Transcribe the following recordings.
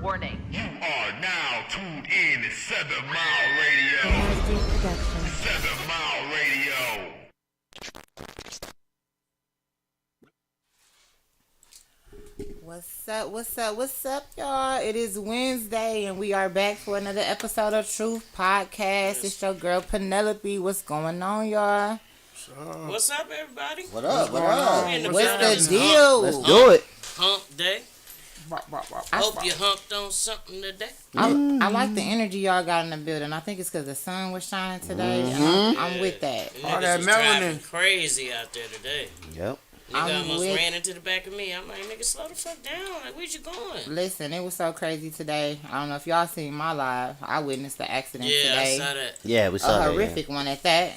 Warning. You are now tuned in to 7 Mile Radio. 7 Mile Radio. What's up, y'all? It is Wednesday, and we are back for another episode of Truth Podcast. It's your girl, Penelope. What's going on, y'all? What's up, everybody? What up? What up? What's the deal? Let's do it. Hump day. Hope you humped on something today. I like the energy y'all got in the building. I think it's because the sun was shining today. I'm with that. All that melanin crazy out there today. Yep. Nigga almost ran into the back of me. I'm like, nigga, slow the fuck down. Like, where'd you going? Listen, it was so crazy today. I don't know if y'all seen my live. I witnessed the accident today. Yeah, I saw that. Yeah, we saw that. A horrific one at that.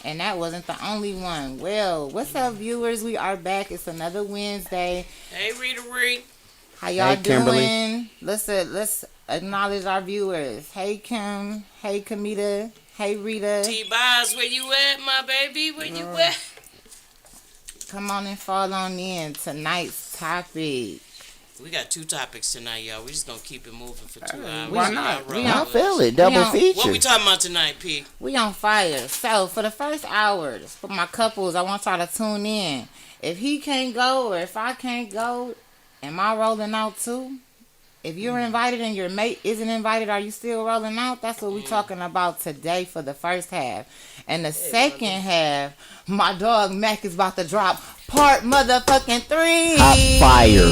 And that wasn't the only one. Well, what's up, viewers? We are back. It's another Wednesday. Hey, Rita Ree. How y'all doing? Kimberly. Let's acknowledge our viewers. Hey, Kim. Hey, Kamita. Hey, Rita. T-Boz, where you at, my baby? Where you at? Come on and fall on in. Tonight's topic. We got 2 topics tonight, y'all. We just gonna keep it moving for 2 hours. Why not? I feel it. Double feature. What we talking about tonight, P? We on fire. So, for the first hour, for my couples, I want y'all to tune in. If he can't go or if I can't go, am I rolling out too? If you're invited and your mate isn't invited, are you still rolling out? That's what we're talking about today for the first half. And the second half, my dog Mac is about to drop part motherfucking 3. Hot fire.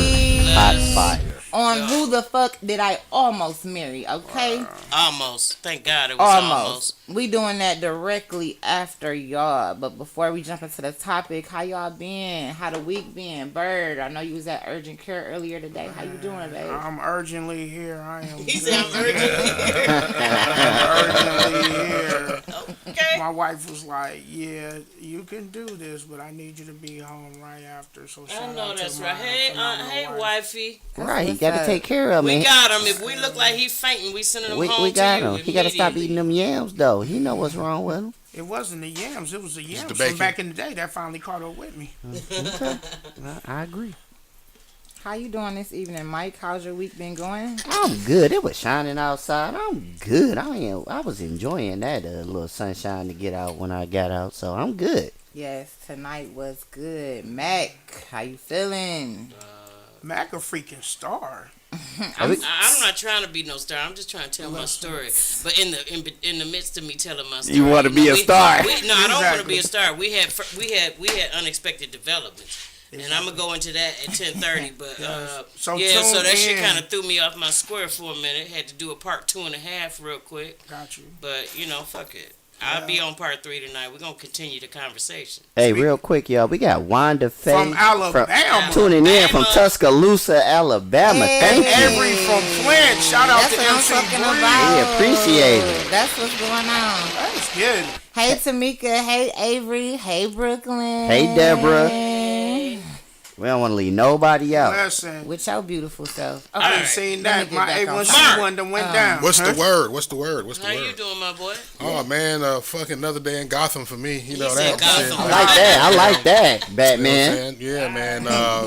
Hot fire. On who the fuck did I almost marry, okay? Almost. Thank God it was almost. We doing that directly after y'all. But before we jump into the topic, how y'all been? How the week been? Bird, I know you was at urgent care earlier today. How you doing, babe? I'm urgently here. I am. He said I'm urgently here. Okay. My wife was like, "Yeah, you can do this, but I need you to be home right after." So I know that's right. Hey, wifey. Right, he got to take care of me. We got him. If we look like he fainting, we sending him home. We got to you him. He got to stop eating them yams, though. He know what's wrong with him. It wasn't the yams. It was the yams the from bacon. back in the day that finally caught up with me. Okay. I agree. How you doing this evening, Mike? How's your week been going? I'm good. It was shining outside. I'm good. I was enjoying that little sunshine to get out when I got out, so I'm good. Yes, tonight was good. Mac, how you feeling? Mac a freaking star. I'm not trying to be no star. I'm just trying to tell my story. But in the midst of me telling my story, You want to be a star? No, I don't want to be a star. We had unexpected developments. And I'm gonna go into that at 10:30, but so that shit kind of threw me off my square for a minute. Had to do a part 2.5 real quick. Got you. But fuck it. I'll be on part 3 tonight. We're gonna continue the conversation. Hey, real quick, y'all. We got Wanda Faye From Alabama. tuning in from Tuscaloosa, Alabama. Thank you. Avery from Flint. Shout out That's to what I'm MC talking Bree. about. We appreciate it. That's what's going on. That's good. Hey, Tamika. Hey, Avery. Hey, Brooklyn. Hey, Deborah. We don't want to leave nobody out. Listen, With your beautiful self. I All done right. seen Let that. me My get back on A1C one done went down. What's Huh? the word? What's the word? What's the How word? you doing, my boy? Oh man, fucking another day in Gotham for me. You know said that. Gotham. shit. I like that. I like that, You know what I'm Batman. saying? Yeah, man.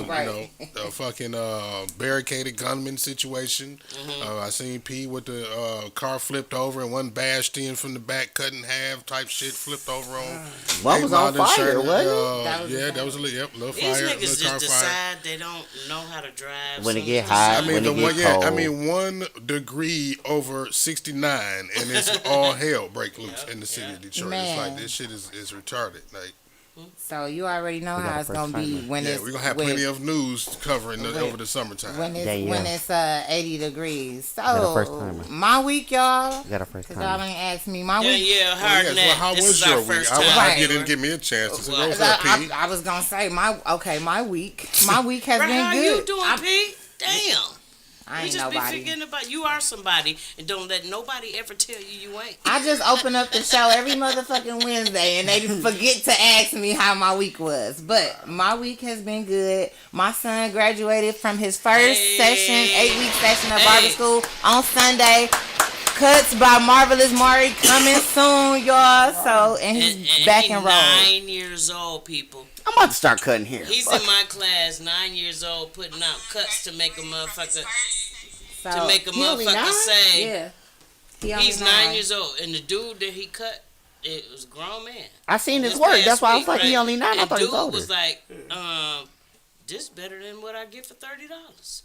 Right. A fucking barricaded gunman situation. I seen P with the car flipped over and one bashed in from the back, cut in half, type shit, flipped over on. One was on fire, wasn't it? That was Yeah, the that was a little These fire, niggas little car just fire. decide they don't know how to drive. When it so get they hot, decide- when it get cold. I mean 1 degree over 69, and it's all hell break loose in the city of Detroit. Man. It's like this shit is retarded. Like, So you already know how it's gonna be when yeah, it's we're gonna have when- plenty of news covering over the summertime. when it's Yeah. when it's 80 degrees. Got a first So timer. my week, y'all. You got a first Cause y'all time. ain't asked me my Yeah, week. yeah, hard than Well, that. how This was is our your week? first I time. didn't give me a chance to say, Well, what's up, P? I was gonna say my week. My week has Right, been how good. you doing, Pete? Damn. I We ain't just be nobody. forgetting about you are somebody, and don't let nobody ever tell you ain't. I just open up the show every motherfucking Wednesday and they forget to ask me how my week was. But my week has been good. My son graduated from his first session, 8-week session of barber school on Sunday. Cuts by Marvelous Mari coming soon, y'all. So, and he's back and roll. 9 years old, people. I'm about to start cutting hair. He's in my class, 9 years old, putting out cuts to make a motherfucker say. Yeah. He's 9 years old, and the dude that he cut, it was a grown man. I seen his work. That's why I was like, he only 9. I thought he was older. Dude was like, this better than what I get for $30.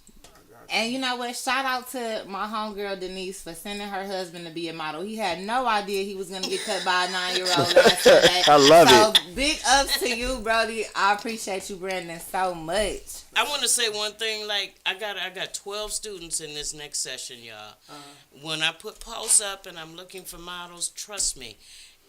And you know what? Shout out to my homegirl Denise for sending her husband to be a model. He had no idea he was going to get cut by a 9-year-old last Sunday. I love it. So big ups to you, Brody. I appreciate you, Brandon, so much. I want to say one thing. Like I got 12 students in this next session, y'all. When I put posts up and I'm looking for models, trust me,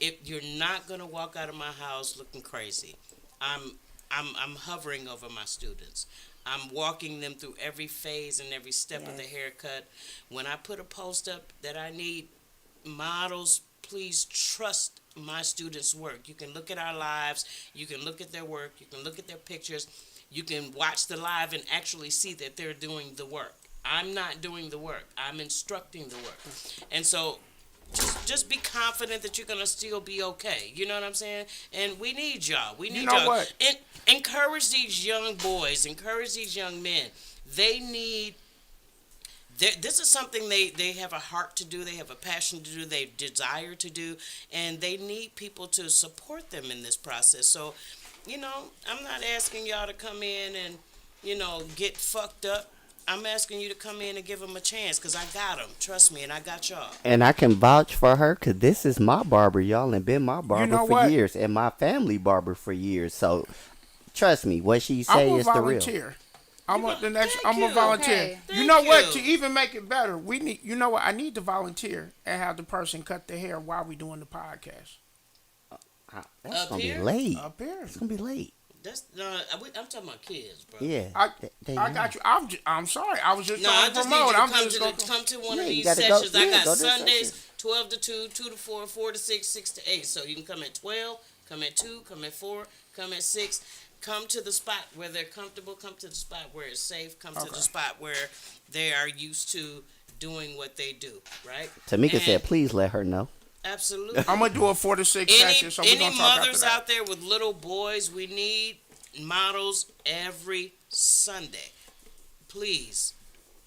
if you're not gonna walk out of my house looking crazy. I'm hovering over my students. I'm walking them through every phase and every step of the haircut. When I put a post up that I need models, please trust my students' work. You can look at our lives. You can look at their work. You can look at their pictures. You can watch the live and actually see that they're doing the work. I'm not doing the work. I'm instructing the work. And so just be confident that you're going to still be okay. You know what I'm saying? And we need y'all. We need y'all. What? Encourage these young boys. Encourage these young men. They need... This is something they have a heart to do. They have a passion to do. They desire to do. And they need people to support them in this process. So, you know, I'm not asking y'all to come in and, you know, get fucked up. I'm asking you to come in and give them a chance because I got them. Trust me, and I got y'all. And I can vouch for her because this is my barber, y'all, and been my barber for years, and my family barber for years. So, trust me, what she say is the real. I'm a volunteer. Okay. You know what? To even make it better, we need. You know what? I need to volunteer and have the person cut the hair while we doing the podcast. That's gonna here? be late. Up here. It's gonna be late. That's I'm talking about kids, bro. Yeah, I got you. I'm sorry. I was just I trying to just promote. need you to come to one of these sessions. I got Sundays 12 to 2, 2 to 4, 4 to 6, 6 to 8. So you can come at 12, come at 2, come at 4, come at 6. Come to the spot where they're comfortable. Come to the spot where it's safe. Come to the spot where they are used to doing what they do. Right? Tamika said, "Please let her know." Absolutely. I'm gonna do a 4 to 6 session. So any mothers out there with little boys, we need models every Sunday. Please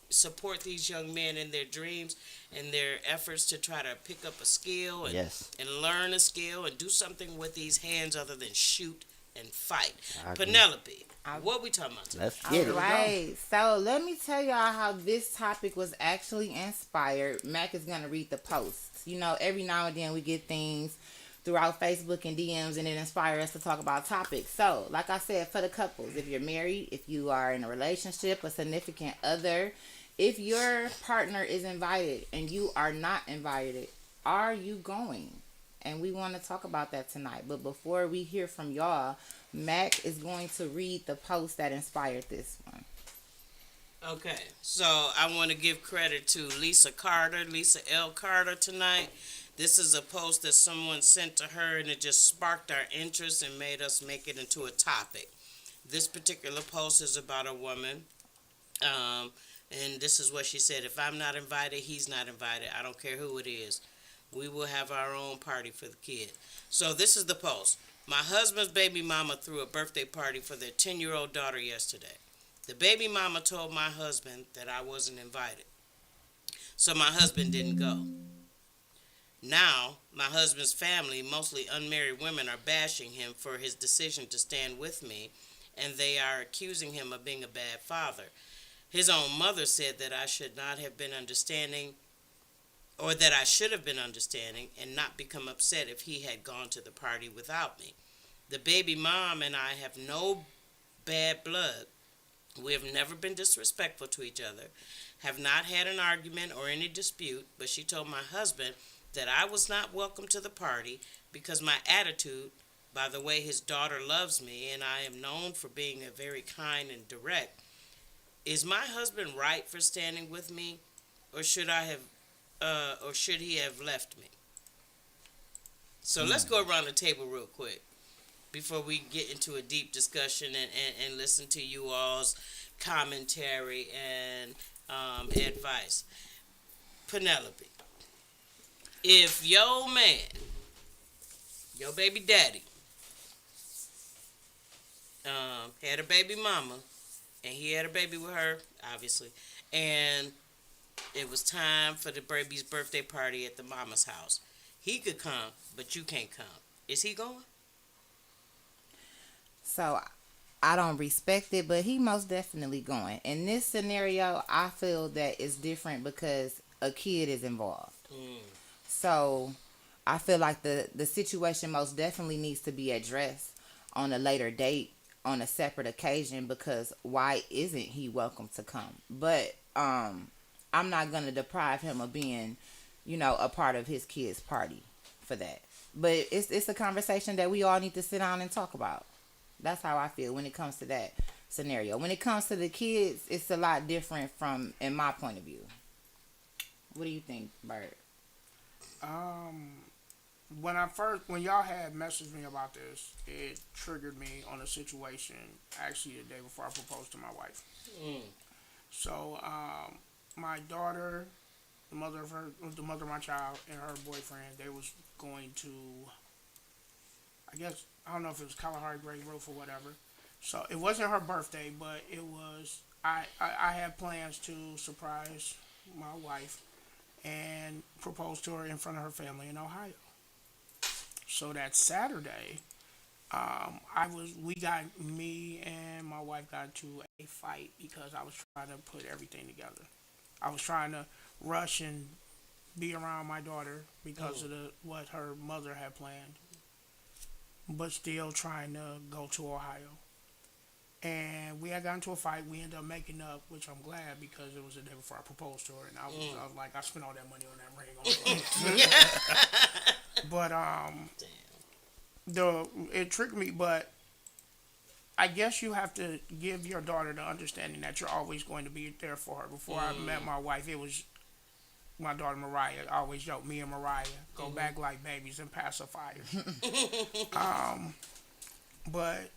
support these young men in their dreams and their efforts to try to pick up a skill and learn a skill and do something with these hands other than shoot and fight. Penelope, what we talking about today? Let's get it. Right. So let me tell y'all how this topic was actually inspired. Mac is gonna read the posts. You know, every now and then we get things throughout Facebook and DMs, and it inspires us to talk about topics. So, like I said, for the couples, if you're married, if you are in a relationship, a significant other, if your partner is invited and you are not invited, are you going? And we want to talk about that tonight. But before we hear from y'all, Mac is going to read the post that inspired this one. Okay, so I want to give credit to Lisa L. Carter tonight. This is a post that someone sent to her, and it just sparked our interest and made us make it into a topic. This particular post is about a woman, and this is what she said. If I'm not invited, he's not invited. I don't care who it is. We will have our own party for the kid. So this is the post. My husband's baby mama threw a birthday party for their 10-year-old daughter yesterday. The baby mama told my husband that I wasn't invited. So my husband didn't go. Now, my husband's family, mostly unmarried women, are bashing him for his decision to stand with me, and they are accusing him of being a bad father. His own mother said that I should not have been understanding, or that I should have been understanding and not become upset if he had gone to the party without me. The baby mom and I have no bad blood. We have never been disrespectful to each other, have not had an argument or any dispute, but she told my husband that I was not welcome to the party because my attitude, by the way his daughter loves me, and I am known for being a very kind and direct. Is my husband right for standing with me, or should he have left me? So let's go around the table real quick before we get into a deep discussion and listen to you all's commentary and advice. Penelope, If your man, your baby daddy, had a baby mama, and he had a baby with her, obviously, and it was time for the baby's birthday party at the mama's house, he could come, but you can't come. Is he going? So I don't respect it, but he most definitely going. In this scenario, I feel that it's different because a kid is involved. So I feel like the situation most definitely needs to be addressed on a later date on a separate occasion, because why isn't he welcome to come? But I'm not gonna deprive him of being, a part of his kid's party for that. But it's a conversation that we all need to sit down and talk about. That's how I feel when it comes to that scenario. When it comes to the kids, it's a lot different from in my point of view. What do you think, Bert? When y'all had messaged me about this, it triggered me on a situation actually the day before I proposed to my wife. So my daughter, the mother of my child, and her boyfriend, they was going to, I guess, I don't know if it was Kalahari Gray Roof or whatever. So it wasn't her birthday, but it was. I had plans to surprise my wife and propose to her in front of her family in Ohio. So that Saturday, me and my wife got into a fight because I was trying to put everything together. I was trying to rush and be around my daughter because of what her mother had planned, but still trying to go to Ohio. And we had gotten into a fight. We ended up making up, which I'm glad because it was the day before I proposed to her, and I was like, I spent all that money on that ring. But it tricked me. But I guess you have to give your daughter the understanding that you're always going to be there for her. Before I met my wife, it was my daughter Mariah. I always joke, me and Mariah go back like babies and pacifiers. But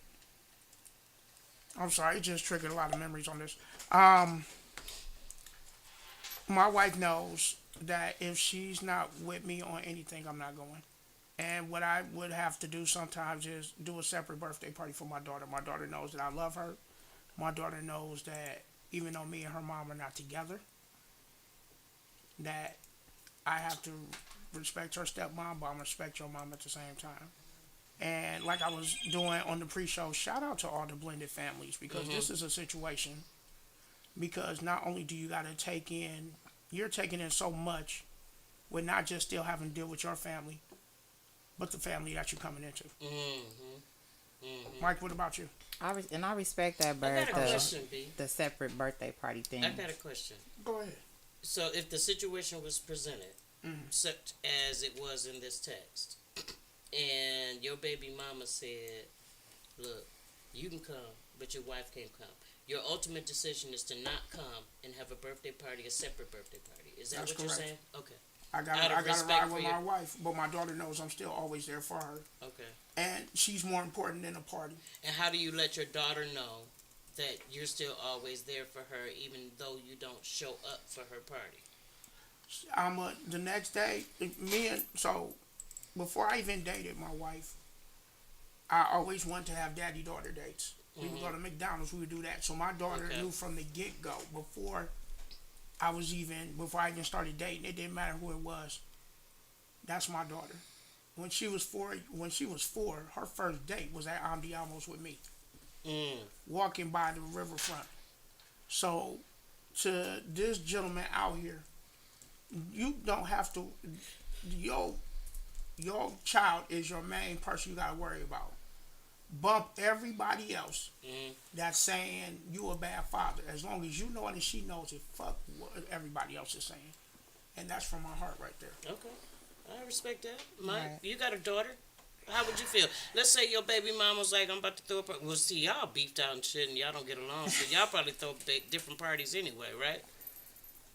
I'm sorry, it just triggered a lot of memories on this. My wife knows that if she's not with me on anything, I'm not going. And what I would have to do sometimes is do a separate birthday party for my daughter. My daughter knows that I love her. My daughter knows that even though me and her mom are not together, that I have to respect her stepmom, but I'm respect your mom at the same time. And like I was doing on the pre-show, shout out to all the blended families, because this is a situation, because not only do you got to you're taking in so much with not just still having to deal with your family, but the family that you're coming into. Mike, what about you? I respect that, Bert. I got a question, B. The separate birthday party thing. I got a question. Go ahead. So if the situation was presented, such as it was in this text, and your baby mama said, look, you can come, but your wife can't come. Your ultimate decision is to not come and have a birthday party, a separate birthday party. Is that That's what correct. you're saying? Okay. I gotta ride with my wife, but my daughter knows I'm still always there for her. Okay. And she's more important than a party. And how do you let your daughter know that you're still always there for her, even though you don't show up for her party? The next day, before I even dated my wife, I always wanted to have daddy-daughter dates. We would go to McDonald's, we would do that. So my daughter knew from the get-go, before I even started dating, it didn't matter who it was. That's my daughter. When she was four, her first date was at Andiamo's with me. Walking by the riverfront. So, to this gentleman out here, you don't have to, your child is your main person you gotta worry about. Bump everybody else that's saying you a bad father. As long as you know it and she knows it, fuck what everybody else is saying. And that's from my heart right there. Okay. I respect that. Mike, you got a daughter? How would you feel? Let's say your baby mom was like, I'm about to throw a party. Well, see, y'all beefed out and shit and y'all don't get along, so y'all probably throw different parties anyway, right?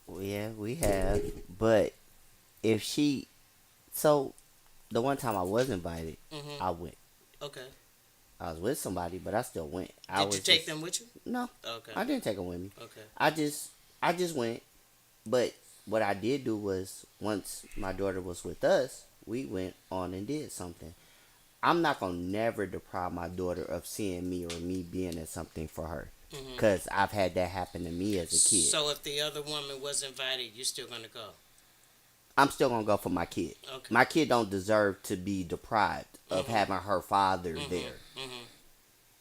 Well, yeah, we have. But if so the one time I was invited, I went. Okay. I was with somebody, but I still went. Did you take them with you? No. Okay. I didn't take them with me. Okay. I just went, but what I did do was once my daughter was with us, we went on and did something. I'm not gonna never deprive my daughter of seeing me or me being at something for her, because I've had that happen to me as a kid. So if the other woman was invited, you're still gonna go. I'm still gonna go for my kid. Okay. My kid don't deserve to be deprived of having her father there.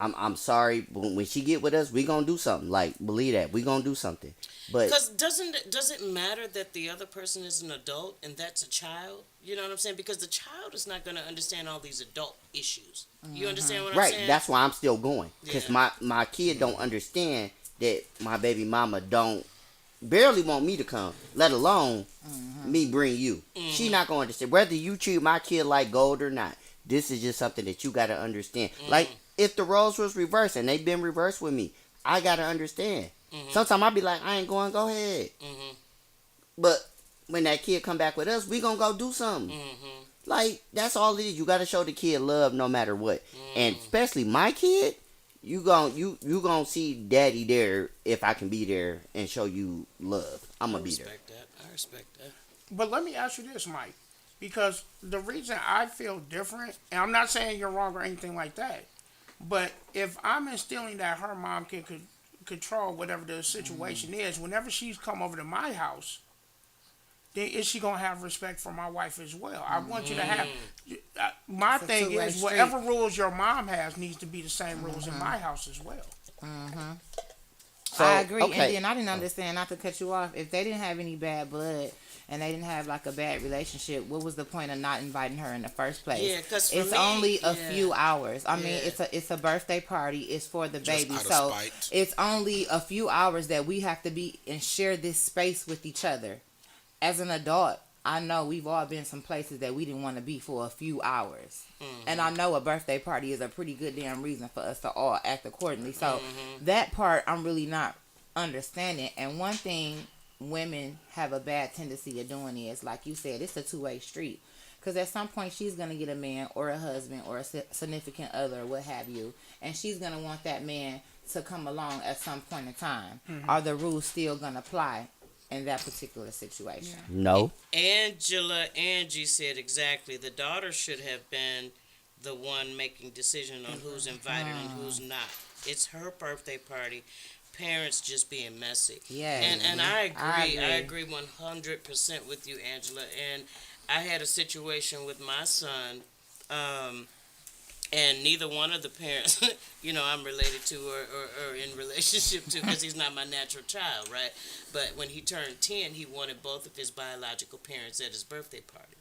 I'm sorry, but when she get with us, we gonna do something. Like, believe that, we gonna do something. But because does it matter that the other person is an adult and that's a child? You know what I'm saying? Because the child is not gonna understand all these adult issues. You understand what I'm saying? right, that's why I'm still going, because Yeah. my kid don't understand that my baby mama don't barely want me to come, let alone me bring you. She not gonna understand whether you treat my kid like gold or not. This is just something that you gotta understand. Like, if the roles was reversed, and they've been reversed with me, I gotta understand. Sometimes I'll be like, I ain't going, go ahead. But when that kid come back with us, we gonna go do something. Like, that's all it is. You gotta show the kid love no matter what. And especially my kid, you gonna see daddy there if I can be there and show you love. I'm gonna be there. I respect that. But let me ask you this, Mike, because the reason I feel different, and I'm not saying you're wrong or anything like that, but if I'm instilling that her mom can control whatever the situation is, whenever she's come over to my house, then is she gonna have respect for my wife as well? I want you to have. My It's a thing two-way is, street. whatever rules your mom has needs to be the same rules in my house as well. So, I agree. okay. And then I didn't understand, not to cut you off, if they didn't have any bad blood and they didn't have like a bad relationship, what was the point of not inviting her in the first place? Yeah, 'cause for it's me, only a yeah. few hours. I mean, Yeah. it's a birthday party. It's for the baby, out of so spite. it's only a few hours that we have to be and share this space with each other. As an adult, I know we've all been some places that we didn't want to be for a few hours. And I know a birthday party is a pretty good damn reason for us to all act accordingly. So that part I'm really not understanding. And one thing women have a bad tendency of doing is, like you said, it's a two-way street. Because at some point she's going to get a man or a husband or a significant other, what have you. And she's going to want that man to come along at some point in time. Are the rules still going to apply in that particular situation? No. Angie said exactly. The daughter should have been the one making decision on who's invited and who's not. It's her birthday party. Parents just being messy. Yeah. And I agree 100% with you, Angela. And I had a situation with my son, and neither one of the parents, I'm related to or in relationship to, because he's not my natural child, right? But when he turned 10, he wanted both of his biological parents at his birthday party.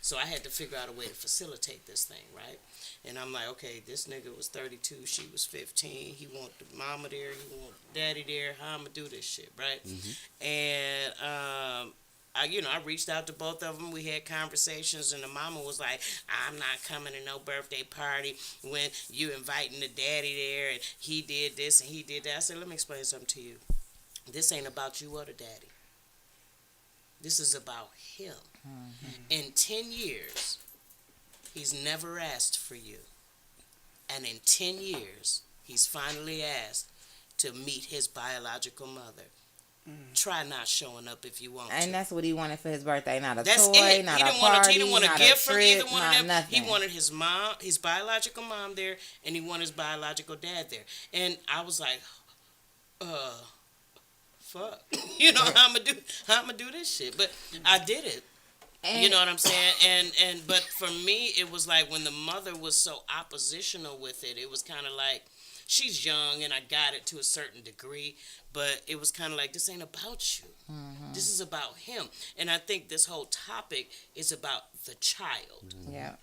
So I had to figure out a way to facilitate this thing, right? And I'm like, okay, this nigga was 32, she was 15. He want the mama there, he want daddy there. How I'm gonna do this shit, right? And I reached out to both of them. We had conversations, and the mama was like, I'm not coming to no birthday party when you inviting the daddy there, and he did this and he did that. I said, let me explain something to you. This ain't about you or the daddy. This is about him. In 10 years, he's never asked for you. And in 10 years, he's finally asked to meet his biological mother. Try not showing up if you want to. And that's what he wanted for his birthday. Not a That's toy, it. not He a didn't party, he didn't want a not gift a from trip, either one of not them. nothing. He wanted his mom, his biological mom there, and he wanted his biological dad there. And I was like, fuck. How I'm gonna do this shit. But I did it. And You know what I'm saying? But for me, it was like when the mother was so oppositional with it, it was kind of like, she's young and I got it to a certain degree, but it was kind of like, this ain't about you. This is about him. And I think this whole topic is about the child. yeah.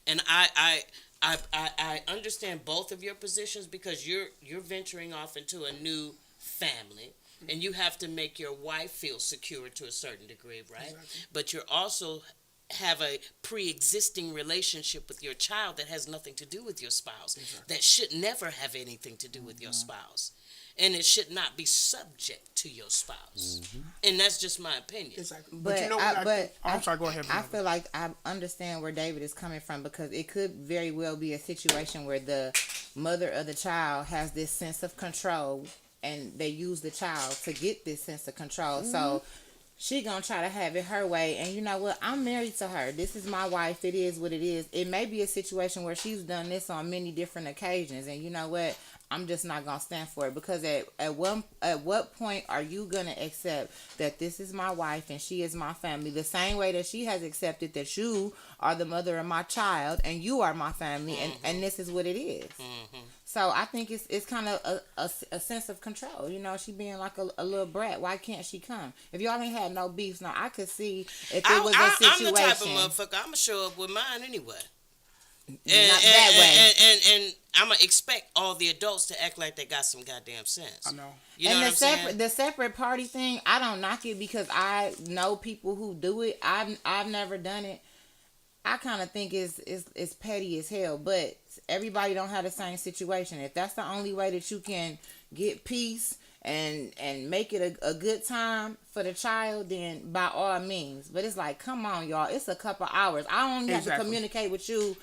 And I understand both of your positions, because you're venturing off into a new family. And you have to make your wife feel secure to a certain degree, right? Exactly. But you're also have a pre-existing relationship with your child that has nothing to do with your spouse. Exactly. That should never have anything to do with your spouse. And it should not be subject to your spouse. And that's just my opinion. Exactly. But you know what? I'm sorry, go ahead. I feel like I understand where David is coming from, because it could very well be a situation where the mother of the child has this sense of control, and they use the child to get this sense of control. So she gonna try to have it her way. And you know what? I'm married to her. This is my wife. It is what it is. It may be a situation where she's done this on many different occasions, and you know what? I'm just not gonna stand for it, because at what point are you gonna accept that this is my wife and she is my family, the same way that she has accepted that you are the mother of my child and you are my family, and this is what it is. So I think it's kind of a sense of control. You know, she being like a little brat. Why can't she come? If y'all ain't had no beefs, now I could see if it was a situation. I'm the type of motherfucker. I'm gonna show up with mine anyway. Not that way. And I'm gonna expect all the adults to act like they got some goddamn sense. I know. You know and what I'm saying? the separate party thing, I don't knock it because I know people who do it. I've never done it. I kind of think it's petty as hell, but everybody don't have the same situation. If that's the only way that you can get peace and make it a good time for the child, then by all means. But it's like, come on, y'all. It's a couple hours. I only have to communicate with you.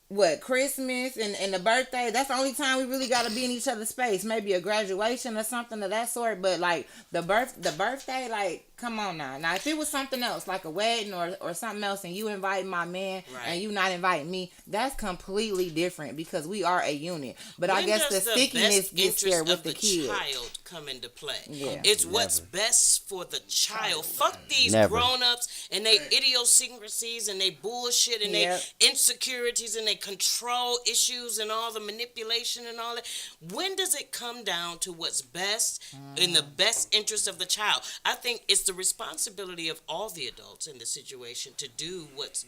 What, Christmas and the birthday? That's the only time we really got to be in each other's space. Maybe a graduation or something of that sort. But like the birthday, like, come on now. Now, if it was something else, like a wedding or something else, and you invite my man and you not inviting me, that's completely different because we are a unit. But when I guess the stickiness gets there with the kid. Child come into play. Yeah. It's what's best for the child. Fuck these grown-ups and they idiosyncrasies and they bullshit and they insecurities and they control issues and all the manipulation and all that. When does it come down to what's best in the best interest of the child? I think it's the responsibility of all the adults in the situation to do what's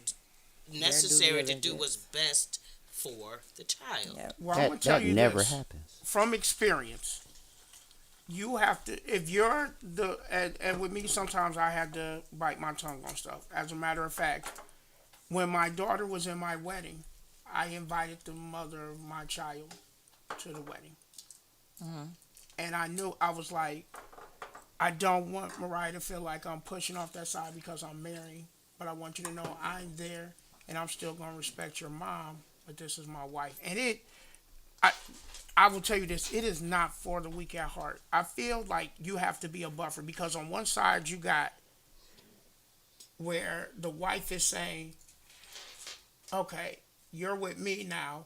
necessary to do what's best for the child. Yep. Well, I'm gonna tell you never this, happens. from experience. You have to, if you're and with me, sometimes I had to bite my tongue on stuff. As a matter of fact, when my daughter was in my wedding, I invited the mother of my child to the wedding. And I knew, I was like, I don't want Mariah to feel like I'm pushing off that side because I'm married, but I want you to know I'm there and I'm still going to respect your mom, but this is my wife. And I will tell you this, it is not for the weak at heart. I feel like you have to be a buffer because on one side you got where the wife is saying, okay, you're with me now,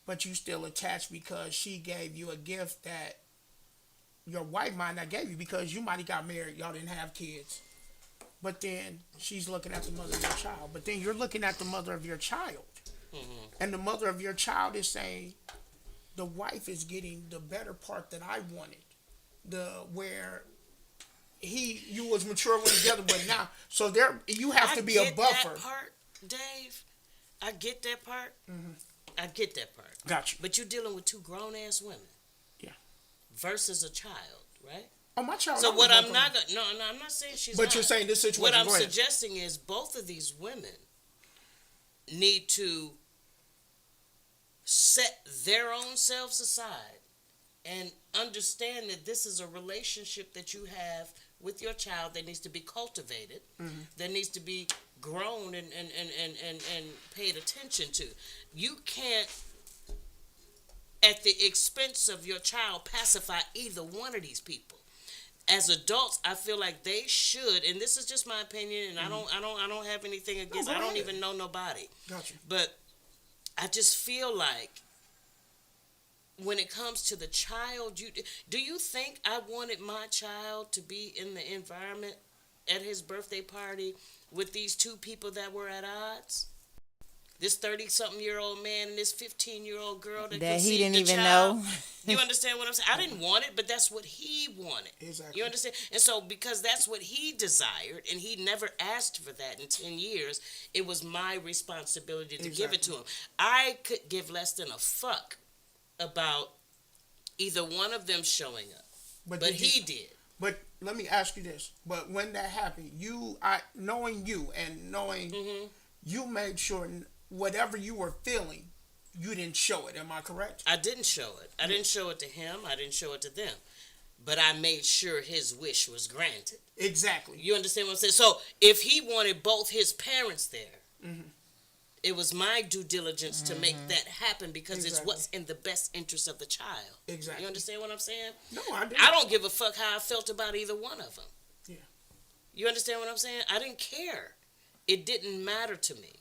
but you still attached because she gave you a gift that your wife might not give you because you might have got married, y'all didn't have kids. But then she's looking at the mother of your child. But then you're looking at the mother of your child. And the mother of your child is saying, the wife is getting the better part that I wanted. Where you was mature when together, but now, so there, you have to be a buffer. That part, Dave. I get that part. I get that part. Gotcha. But you're dealing with two grown ass women. Yeah. Versus a child, right? Oh, my child. So what I'm not gonna, no, I'm not saying she's. But not. You're saying this situation. What I'm suggesting is both of these women need to set their own selves aside and understand that this is a relationship that you have with your child that needs to be cultivated, that needs to be grown and paid attention to. You can't, at the expense of your child, pacify either one of these people. As adults, I feel like they should, and this is just my opinion, and I don't have anything against. I don't even know nobody. Gotcha. But I just feel like when it comes to the child, do you think I wanted my child to be in the environment at his birthday party with these two people that were at odds? This 30-something-year-old man and this 15-year-old girl that he didn't even child. know. You understand what I'm saying? I didn't want it, but that's what he wanted. Exactly. You understand? And so because that's what he desired, and he never asked for that in 10 years, it was my responsibility to give it to him. I could give less than a fuck about either one of them showing up. But he did. But let me ask you this. But when that happened, knowing you and knowing you made sure whatever you were feeling, you didn't show it. Am I correct? I didn't show it. I didn't show it to him. I didn't show it to them. But I made sure his wish was granted. Exactly. You understand what I'm saying? So if he wanted both his parents there, it was my due diligence to make that happen because it's what's in the best interest of the child. Exactly. You understand what I'm saying? No, I didn't. I don't give a fuck how I felt about either one of them. Yeah. You understand what I'm saying? I didn't care. It didn't matter to me.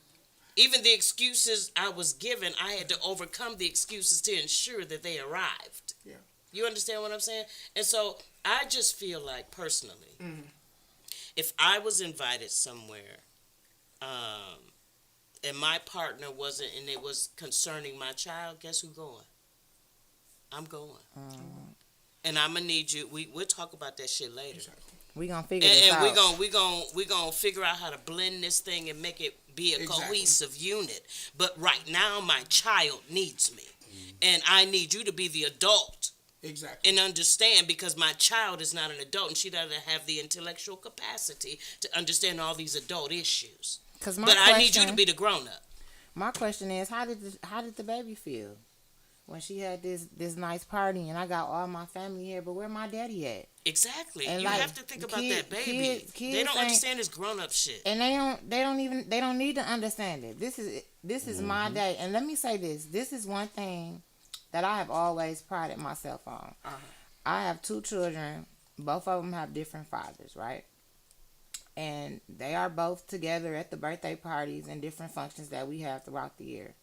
Even the excuses I was given, I had to overcome the excuses to ensure that they arrived. Yeah. You understand what I'm saying? And so I just feel like, personally, Mm-hmm. if I was invited somewhere, and my partner wasn't, and it was concerning my child, guess who's going? I'm going. And I'm gonna need you. We'll talk about that shit later. Exactly. We gonna figure this out. And we gonna figure out how to blend this thing and make it be a cohesive unit. But right now, my child needs me, and I need you to be the adult. Exactly. And understand, because my child is not an adult, and she doesn't have the intellectual capacity to understand all these adult issues. But I need you to be the grown up. My question is, how did the baby feel when she had this nice party and I got all my family here, but where my daddy at? Exactly. And you like, have to think about that baby. Kids they don't understand this grown up shit. And they don't need to understand it. This is my day. And let me say this. This is one thing that I have always prided myself on. I have 2 children. Both of them have different fathers, right? And they are both together at the birthday parties and different functions that we have throughout the year.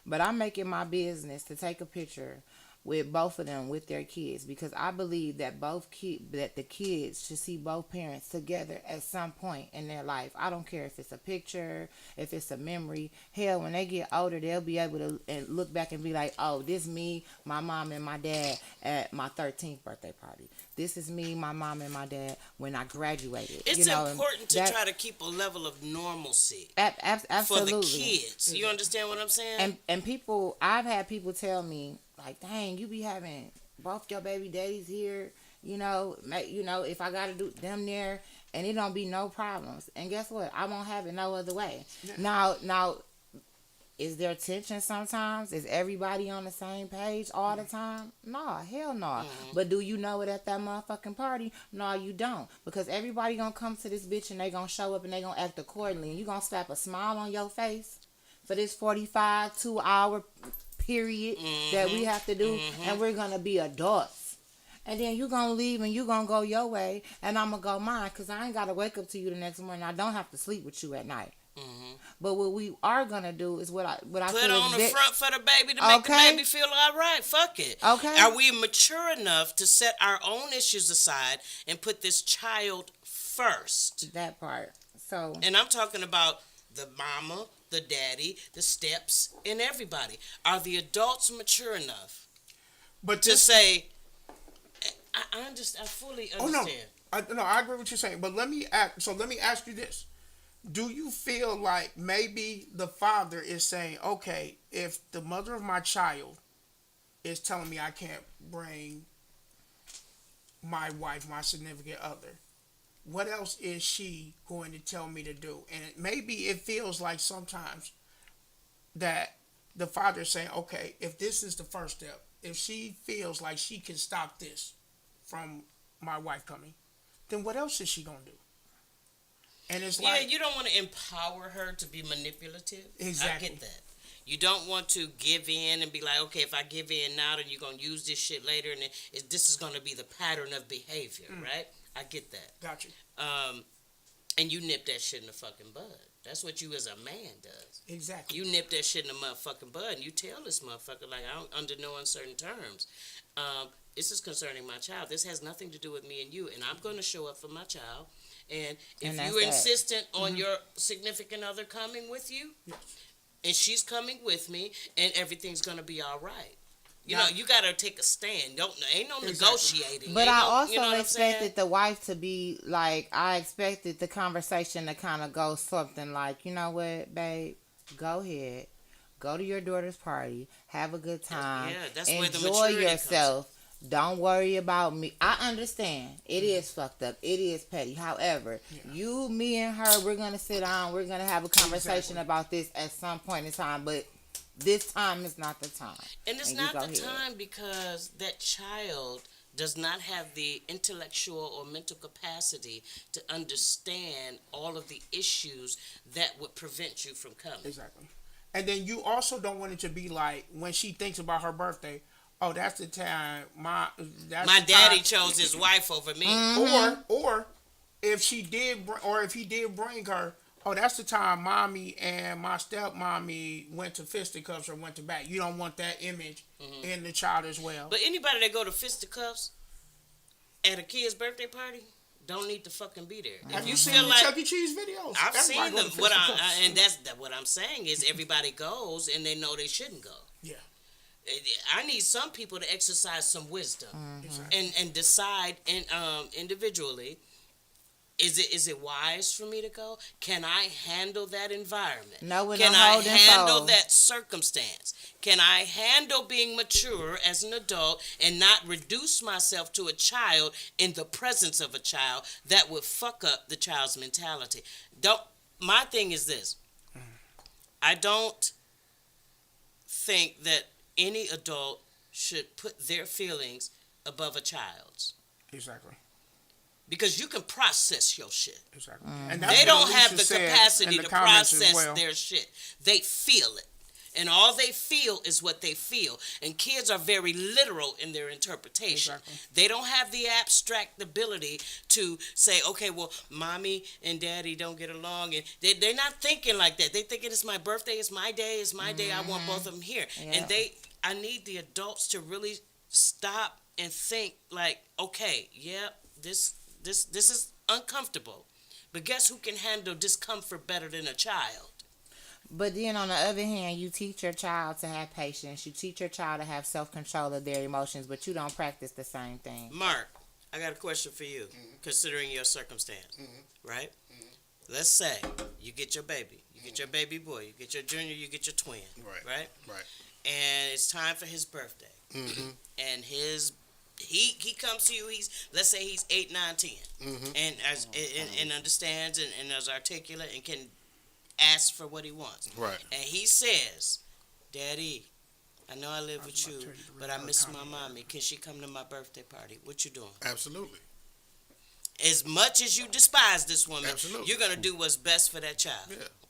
But I make it my business to take a picture with both of them with their kids, because I believe that that the kids should see both parents together at some point in their life. I don't care if it's a picture, if it's a memory. Hell, when they get older, they'll be able to look back and be like, oh, this me, my mom and my dad at my 13th birthday party. This is me, my mom and my dad when I graduated. It's important to try to keep a level of normalcy absolutely for the kids. You understand what I'm saying? And people, I've had people tell me, like, dang, you be having both your baby daddies here, if I gotta do them there, and it don't be no problems. And guess what? I won't have it no other way. Yeah. Now, is there tension sometimes? Is everybody on the same page all the time? No, hell no. But do you know it at that motherfucking party? No, you don't. Because everybody gonna come to this bitch and they gonna show up and they gonna act accordingly. And you gonna slap a smile on your face for this 45, 2-hour period that we have to do, and we're gonna be adults, and then you gonna leave and you gonna go your way and I'm gonna go mine, because I ain't gotta wake up to you the next morning. I don't have to sleep with you at night. But what we are gonna do is what I put on the front for the baby to make the baby feel all right. Fuck it. Okay. Are we mature enough to set our own issues aside and put this child first? That part. So, and I'm talking about the mama, the daddy, the steps, and everybody. Are the adults mature enough to say, I fully understand. I agree with what you're saying. But let me ask you this. Do you feel like maybe the father is saying, okay, if the mother of my child is telling me I can't bring my wife, my significant other, what else is she going to tell me to do? And maybe it feels like sometimes that the father is saying, okay, if this is the first step, if she feels like she can stop this from my wife coming, then what else is she going to do? And it's like, you don't want to empower her to be manipulative. Exactly. I get that. You don't want to give in and be like, okay, if I give in now, then you're going to use this shit later, and this is going to be the pattern of behavior, right? I get that. Got you. And you nip that shit in the fucking bud. That's what you as a man does. Exactly. You nip that shit in the motherfucking bud, and you tell this motherfucker, like, I don't, under no uncertain terms, this is concerning my child. This has nothing to do with me and you, and I'm going to show up for my child. And if you're insistent on your significant other coming with you, and she's coming with me, and everything's going to be all right. You know, you got to take a stand. Ain't no negotiating. But I also expected the wife to be like, I expected the conversation to kind of go something like, you know what, babe, go ahead. Go to your daughter's party. Have a good time. Yeah, that's enjoy where the maturity yourself. Don't worry about me. I understand. It is fucked up. It is petty. However, you, me, and her, we're going to sit down. We're going to have a conversation about this at some point in time. But this time is not the time. And it's not the time because that child does not have the intellectual or mental capacity to understand all of the issues that would prevent you from coming. Exactly. And then you also don't want it to be like when she thinks about her birthday, oh, that's the time my daddy chose his wife over me. Or if she did, or if he did bring her, oh, that's the time mommy and my stepmommy went to fisticuffs or went to bat. You don't want that image in the child as well. But anybody that go to fisticuffs at a kid's birthday party don't need to fucking be there. Have you seen the Chuck E. Cheese videos? I've seen them. And that's what I'm saying is everybody goes and they know they shouldn't go. Yeah. I need some people to exercise some wisdom and decide individually. Is it wise for me to go? Can I handle that environment? Can I handle that circumstance? Can I handle being mature as an adult and not reduce myself to a child in the presence of a child that would fuck up the child's mentality? My thing is this. I don't think that any adult should put their feelings above a child's. Exactly. Because you can process your shit. Exactly. And they don't have the capacity to process their shit. They feel it. And all they feel is what they feel. And kids are very literal in their interpretation. Exactly. They don't have the abstract ability to say, okay, well, mommy and daddy don't get along. And they're not thinking like that. They're thinking it's my birthday, it's my day, I want both of them here. Yeah. And I need the adults to really stop and think like, okay, yeah, this is uncomfortable. But guess who can handle discomfort better than a child? But then on the other hand, you teach your child to have patience. You teach your child to have self-control of their emotions, but you don't practice the same thing. Mark, I got a question for you, considering your circumstance, right? Let's say you get your baby. You get your baby boy. You get your junior. You get your twin. Right? And it's time for his birthday. And he comes to you, let's say he's 8, 9, 10, and understands and is articulate and can ask for what he wants. Right. And he says, Daddy, I know I live with you, but I miss my mommy. Can she come to my birthday party? What you doing? Absolutely. As much as you despise this woman, you're going to do what's best for that child.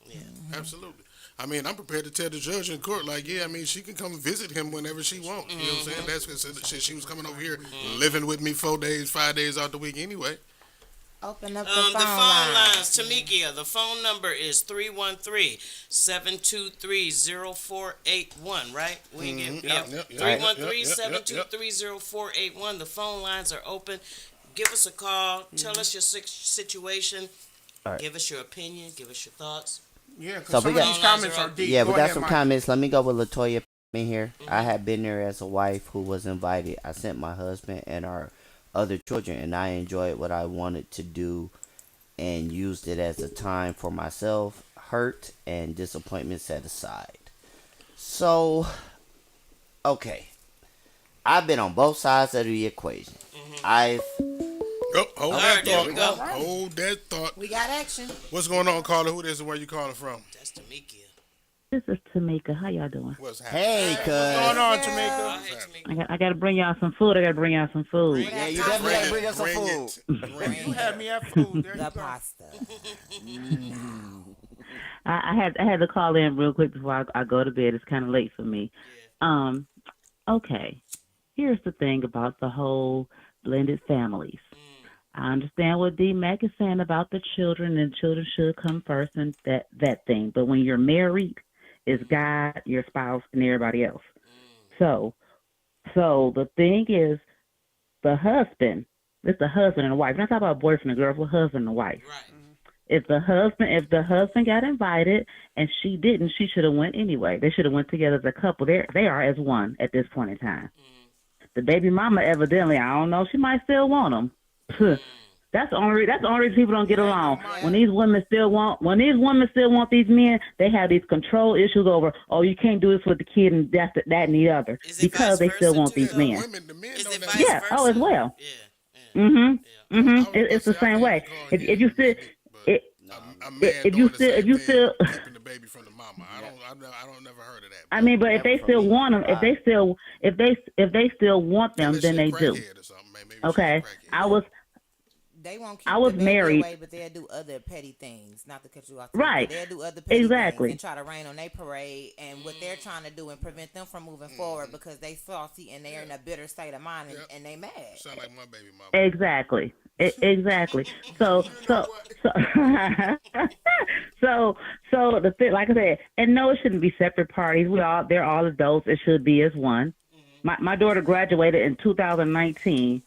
Yeah. Absolutely. I mean, I'm prepared to tell the judge in court, like, yeah, I mean, she can come visit him whenever she wants. You know what I'm saying? That's because she was coming over here living with me 4 days, 5 days out the week anyway. Open up the phone lines. Tamikia, the phone number is 313-723-0481, right? We can get 313-723-0481. The phone lines are open. Give us a call. Tell us your situation. Right. Give us your opinion. Give us your thoughts. Yeah, because some of these comments are deep. Yeah, we got some comments. Let me go with Latoya in here. I had been there as a wife who was invited. I sent my husband and our other children, and I enjoyed what I wanted to do and used it as a time for myself, hurt and disappointment set aside. So, okay. I've been on both sides of the equation. Hold that thought. We got action. What's going on, caller? Who this and where you calling from? That's Tamikia. This is Tamika. How y'all doing? What's happening? Hey, cuz. What's going on, Tamika? I got to bring y'all some food. Yeah, you definitely got to bring us some food. You had me at food. There the pasta. I had to call in real quick before I go to bed. It's kind of late for me. Okay. Here's the thing about the whole blended families. I understand what D-Mac is saying about the children, and children should come first and that thing. But when you're married, it's God, your spouse, and everybody else. So the thing is, the husband, it's the husband and the wife. We're not talking about boyfriend and girlfriend, husband and wife. Right. If the husband got invited and she didn't, she should have went anyway. They should have went together as a couple. They are as one at this point in time. The baby mama, evidently, I don't know, she might still want him. That's the only reason people don't get along. When these women still want these men, they have these control issues over, oh, you can't do this with the kid and that and the other, because they still want these men. Yeah, oh, as well. Yeah. It's the same way. If you still keeping the baby from the mama, I don't never heard of that. I mean, but if they still want them, if they still want them, then they do. Okay, they won't I keep was the baby married. away, but they'll do other petty things. Not to cut you off, Right. they'll do other petty Exactly. things and try to rain on their parade and what they're trying to do and prevent them from moving forward because they salty and they're in a bitter state of mind and they mad. Sound like my baby mama. Exactly. Exactly. So, You know so, what? so, so the thing, like I said, and no, it shouldn't be separate parties. They're all adults. It should be as one. My daughter graduated in 2019.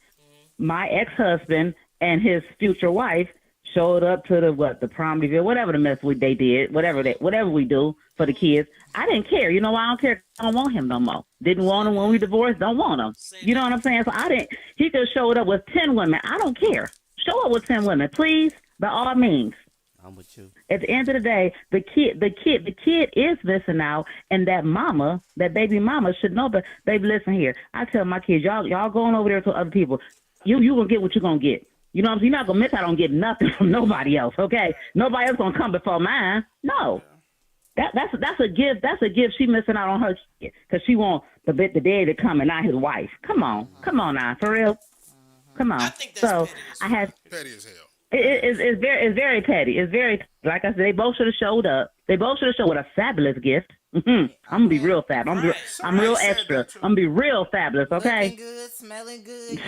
My ex-husband and his future wife showed up to the prom reveal, whatever the mess they did, whatever we do for the kids. I didn't care. You know why I don't care? I don't want him no more. Didn't want him when we divorced. Don't want him. You know what I'm saying? So I didn't. He just showed up with 10 women. I don't care. Show up with 10 women, please, by all means. I'm with you. At the end of the day, the kid is missing out, and that baby mama should know. But baby, listen here. I tell my kids, y'all going over there to other people. You gonna get what you gonna get. You know what I'm saying? You're not gonna miss out on getting nothing from nobody else. Okay, nobody else gonna come before mine. No, that's a gift. That's a gift. She missing out on her kid because she want the daddy to come and not his wife. Come on now, for real. Come on. I think that's Petty as hell. It's very petty. It's very, like I said, they both should have showed up. They both should have showed with a fabulous gift. I'm gonna be real fab. I'm real extra. I'm gonna be real fabulous. Okay. Looking good, smelling good.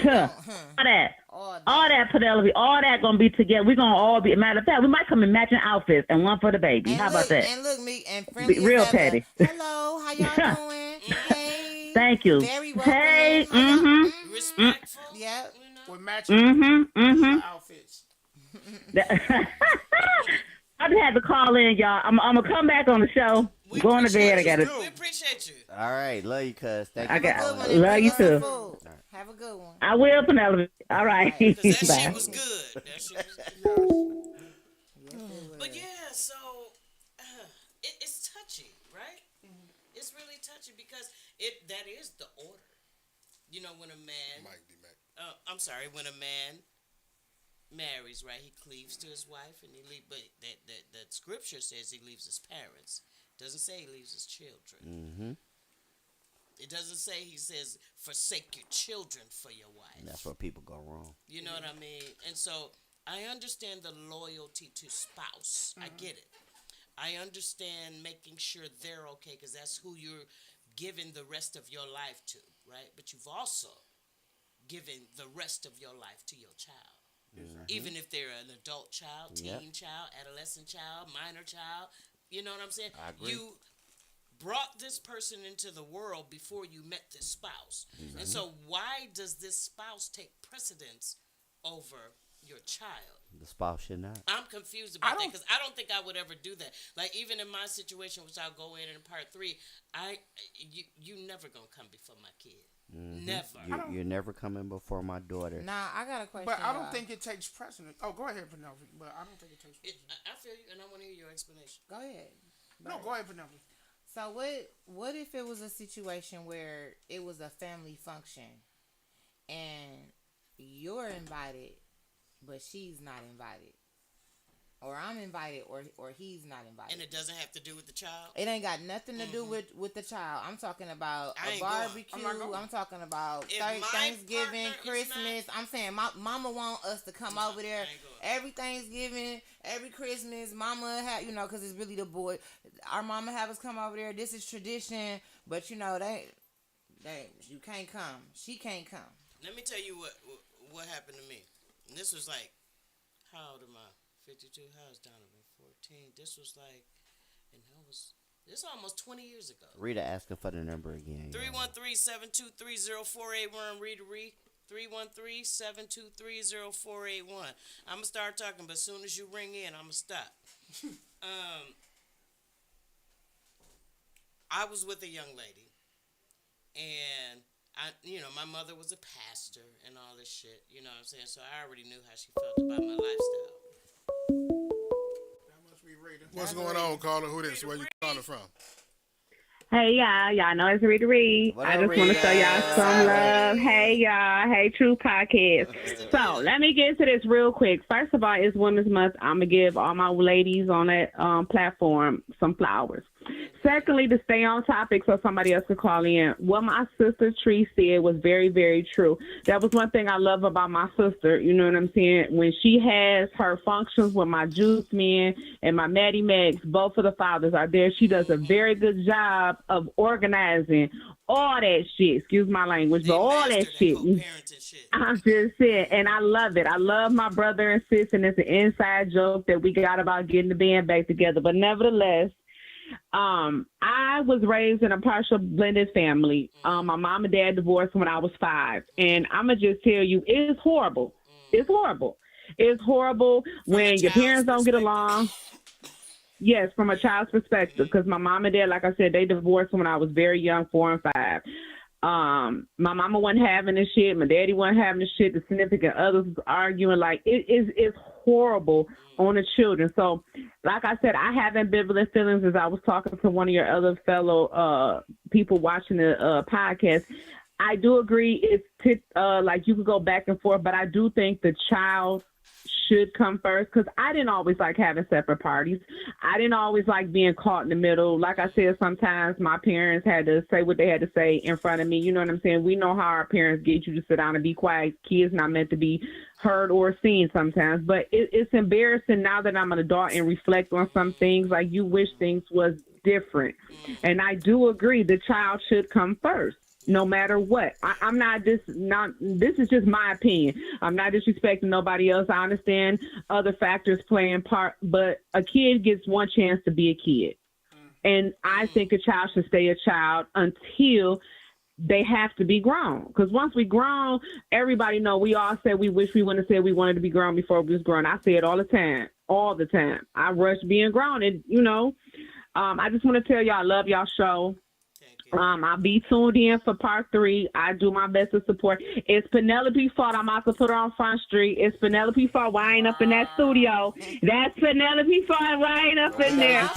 All that, Penelope, all that gonna be together. We're gonna all be. Matter of fact, we might come in matching outfits and one for the baby. How about that? And look, me and friendly. Be real petty. Hello, how y'all doing? Hey. Thank you. Very welcome. Hey. Respectful. Yeah. With matching outfits. I just had to call in, y'all. I'm gonna come back on the show. We Going to bed. I appreciate gotta. We appreciate you. All right, love you, cuz. Thank you. I got. Have a good one. Love you too. Food. Have a good one. I will, Penelope. All right. Because that Bye. shit was good. That shit was good. But yeah, so it's touchy, right? It's really touchy because that is the order. You know, when a man, when a man marries, right? He cleaves to his wife, and but that scripture says he leaves his parents. It doesn't say he leaves his children. Mm-hmm. It doesn't say he says forsake your children for your wife. And that's where people go wrong. You know what I mean? And so I understand the loyalty to spouse. I get it. I understand making sure they're okay because that's who you're giving the rest of your life to, right? But you've also given the rest of your life to your child. Mm-hmm. Even if they're an adult child, teen child, adolescent child, minor child. You know what I'm saying? I agree. You brought this person into the world before you met this spouse. Mm-hmm. And so why does this spouse take precedence over your child? The spouse should not. I'm confused about that because I don't think I would ever do that. Like even in my situation, which I'll go in part 3, you never gonna come before my kid. Mm-hmm. Never. You're never coming before my daughter. Nah, I got a question. But I don't think it takes precedence. Oh, go ahead, Penelope. But I don't think it takes precedence. I feel you, and I want to hear your explanation. Go ahead. Go ahead, Penelope. So what if it was a situation where it was a family function and you're invited but she's not invited? Or I'm invited or he's not invited. And it doesn't have to do with the child? It ain't got nothing to do with the child. I'm talking about a barbecue. I'm talking about Thanksgiving, Christmas. I'm saying my mama want us to come over there every Thanksgiving, every Christmas. Mama have, because it's really the boy. Our mama have us come over there. This is tradition. But, they you can't come. She can't come. Let me tell you what happened to me. And this was like, how old am I? 52. How's Donovan? 14. This was like, this almost 20 years ago. Rita asking for the number again. 313-723-0481. Rita Reed. 313-723-0481. I'm going to start talking, but as soon as you ring in, I'm going to stop. I was with a young lady, and my mother was a pastor and all this shit, you know what I'm saying? So I already knew how she felt about my lifestyle. What's going on, caller? Who this? Where you calling from? Hey, y'all know it's Rita Reed. I just want to show y'all some love. Hey, y'all. Hey, True Podcast. So, let me get into this real quick. First of all, it's Women's Month. I'm going to give all my ladies on that platform some flowers. Secondly, to stay on topic so somebody else could call in, what my sister Tree said was very, very true. That was one thing I love about my sister. You know what I'm saying? When she has her functions with my Juice Men and my Maddie Max, both of the fathers are there. She does a very good job of organizing all that shit. Excuse my language, but They all that mastered that shit. co-parenting shit. I'm just saying, and I love it. I love my brother and sis, and it's an inside joke that we got about getting the band back together. But nevertheless, I was raised in a partial blended family. My mom and dad divorced when I was 5, and I'ma just tell you, it's horrible. It's horrible. It's horrible From a when your child's parents don't get perspective. along. Yes, from a child's perspective, because my mom and dad, like I said, they divorced when I was very young, 4 and 5. My mama wasn't having this shit. My daddy wasn't having this shit. The significant others was arguing. Like it's horrible on the children. So, like I said, I have ambivalent feelings. As I was talking to one of your other fellow people watching the podcast, I do agree. Like you can go back and forth, but I do think the child should come first because I didn't always like having separate parties. I didn't always like being caught in the middle. Like I said, sometimes my parents had to say what they had to say in front of me. You know what I'm saying? We know how our parents get you to sit down and be quiet. Kids not meant to be heard or seen sometimes. But it's embarrassing now that I'm an adult and reflect on some things. Like you wish things was different. And I do agree the child should come first. No matter what, I'm not this. Not this is just my opinion. I'm not disrespecting nobody else. I understand other factors playing part, but a kid gets one chance to be a kid, and I think a child should stay a child until they have to be grown. Because once we grown, everybody know we all said we wish we wouldn't have said we wanted to be grown before we was grown. I say it all the time, all the time. I rush being grown, and I just want to tell y'all I love y'all show. I'll be tuned in for part 3. I do my best to support. It's Penelope's fault. I'm about to put her on Front Street. It's Penelope's fault. Why I ain't up in that studio? That's Penelope's fault. Why I ain't up in there?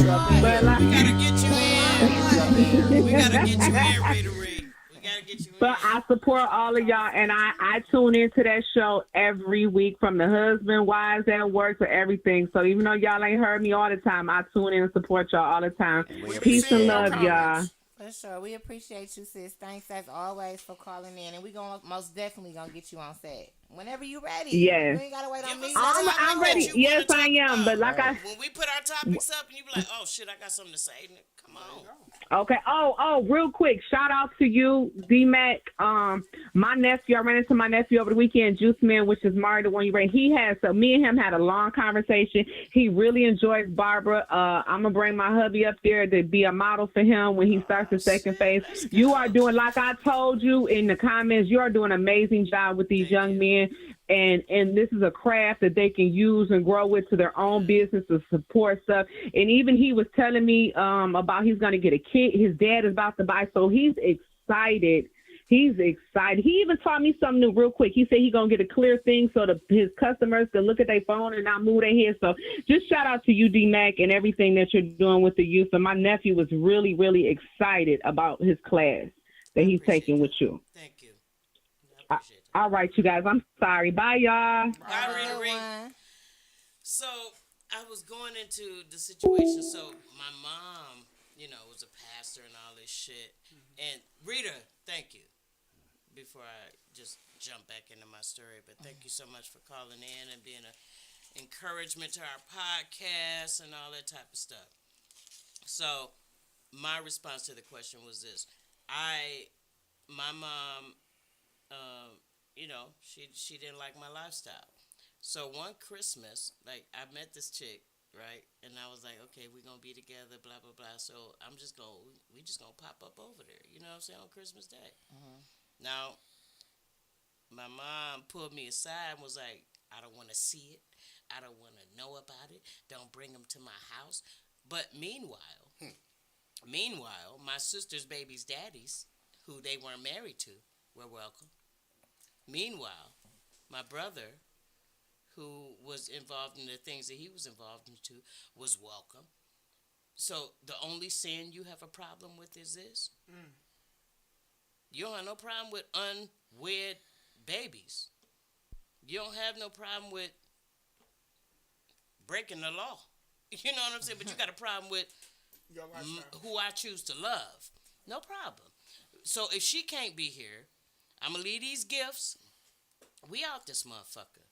But We gotta get you in. We gotta get you in, Rita Reed. We gotta get you in. But I support all of y'all, and I tune into that show every week, from the husband, wives at work, to everything. So even though y'all ain't heard me all the time, I tune in and support y'all all the time. Peace and love, y'all. For sure. We appreciate you, sis. Thanks as always for calling in. And we most definitely gonna get you on set. Whenever you ready. Yes. You ain't gotta wait on me. I'm ready. Yes, I am. But like when we put our topics up and you be like, oh shit, I got something to say. Come on. Okay. Oh, real quick. Shout out to you, D-Mac. My nephew, I ran into my nephew over the weekend, Juice Man, which is Mari, the one you ran. Me and him had a long conversation. He really enjoys Barbara. I'm going to bring my hubby up there to be a model for him when he starts the second phase. You are doing, like I told you in the comments, you are doing an amazing job with these young men. And this is a craft that they can use and grow with to their own business to support stuff. And even he was telling me about he's going to get a kid. His dad is about to buy. So he's excited. He's excited. He even taught me something new real quick. He said he's going to get a clear thing so his customers can look at their phone and not move their head. So just shout out to you, D-Mac, and everything that you're doing with the youth. And my nephew was really, really excited about his class that he's taking with you. Thank you. I appreciate that. All right, you guys. I'm sorry. Bye, y'all. Bye, Rita Reed. So I was going into the situation. So my mom, was a pastor and all this shit. And Rita, thank you. Before I just jump back into my story, but thank you so much for calling in and being an encouragement to our podcast and all that type of stuff. So my response to the question was this: my mom, she didn't like my lifestyle. So one Christmas, like I met this chick, right? And I was like, okay, we're gonna be together, blah blah blah. So we just gonna pop up over there, you know what I'm saying, on Christmas Day. Now, my mom pulled me aside and was like, I don't want to see it. I don't want to know about it. Don't bring them to my house. But meanwhile, my sister's baby's daddies, who they weren't married to, were welcome. Meanwhile, my brother, who was involved in the things that he was involved into, was welcome. So the only sin you have a problem with is this? You don't have no problem with unwed babies. You don't have no problem with breaking the law. You know what I'm saying? But you got a problem with Your lifestyle. who I choose to love. No problem. So if she can't be here, I'm gonna leave these gifts. We out this motherfucker.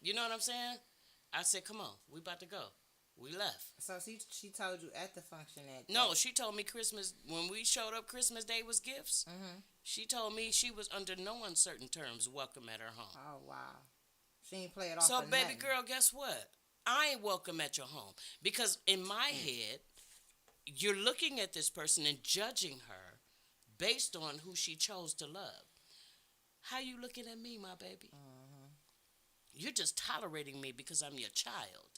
You know what I'm saying? I said, come on, we about to go. We left. So she told you at the function that. No, she told me Christmas, when we showed up, Christmas Day was gifts. Mm-hmm. She told me she was under no uncertain terms welcome at her home. Oh, wow. She ain't play it off. So, for baby nothing. girl, guess what? I ain't welcome at your home. Because in my head, you're looking at this person and judging her based on who she chose to love. How you looking at me, my baby? Mm-hmm. You're just tolerating me because I'm your child.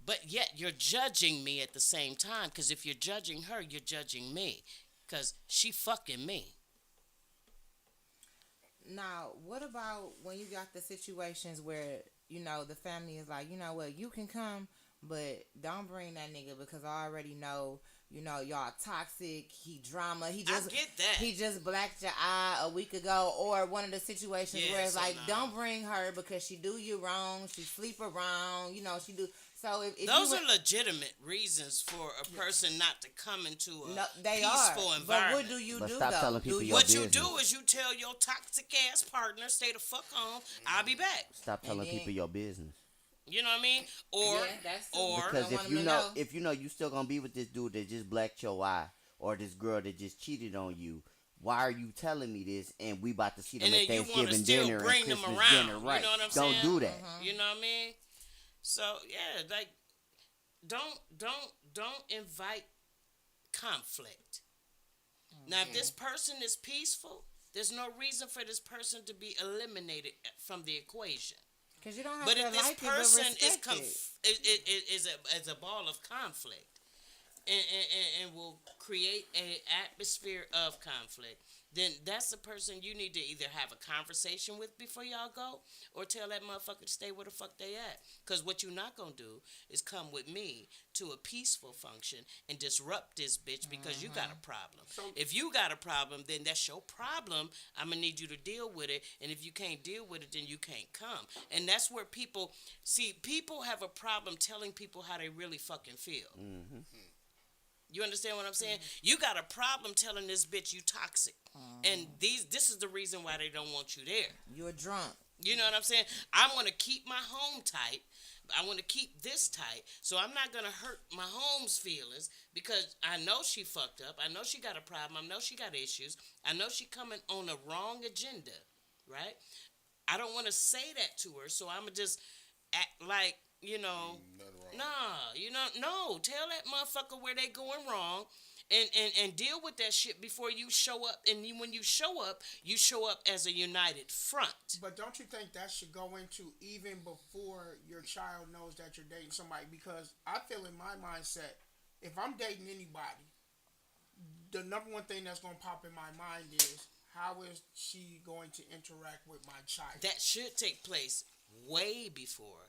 But yet you're judging me at the same time, because if you're judging her, you're judging me, because she fucking me. Now, what about when you got the situations where, you know, the family is like, you know what, you can come, but don't bring that nigga because I already know, you know, y'all toxic, he drama, I get that. He just blacked your eye a week ago, or one of the situations where it's like, don't bring her because she do you wrong, she sleep around, you know, she do. So if those are legitimate reasons for a person not to come into a peaceful environment. But what do you do stop though? telling people your What business. you do is you tell your toxic ass partner, stay the fuck home, I'll be back. Stop telling people your business. You know what I mean? Because if you know you still gonna be with this dude that just blacked your eye, or this girl that just cheated on you, why are you telling me this? And we about to see them at Thanksgiving dinner and Christmas dinner, right? You know what I'm saying? Don't do that. Mm-hmm. You know what I mean? So yeah, like don't invite conflict. Mm-hmm. Now, if this person is peaceful, there's no reason for this person to be eliminated from the equation. Because you don't have but to if this like person it, is a ball of conflict and will create an atmosphere of conflict, then that's the person you need to either have a conversation with before y'all go, or tell that motherfucker to stay where the fuck they at. Because what you're not going to do is come with me to a peaceful function and disrupt this bitch because you got a problem. So, if you got a problem, then that's your problem. I'm going to need you to deal with it. And if you can't deal with it, then you can't come. And that's where people have a problem telling people how they really fucking feel. Mm-hmm. You understand what I'm saying? Mm-hmm. You got a problem telling this bitch you toxic. And this is the reason why they don't want you there. You're drunk. You know what I'm saying? I want to keep my home tight. I want to keep this tight. So I'm not going to hurt my home's feelings because I know she fucked up. I know she got a problem. I know she got issues. I know she coming on a wrong agenda, right? I don't want to say that to her, so I'm going to just act like, you know, no, tell that motherfucker where they going wrong and deal with that shit before you show up. And when you show up as a united front. But don't you think that should go into even before your child knows that you're dating somebody? Because I feel in my mindset, if I'm dating anybody, the number one thing that's going to pop in my mind is, how is she going to interact with my child? That should take place way before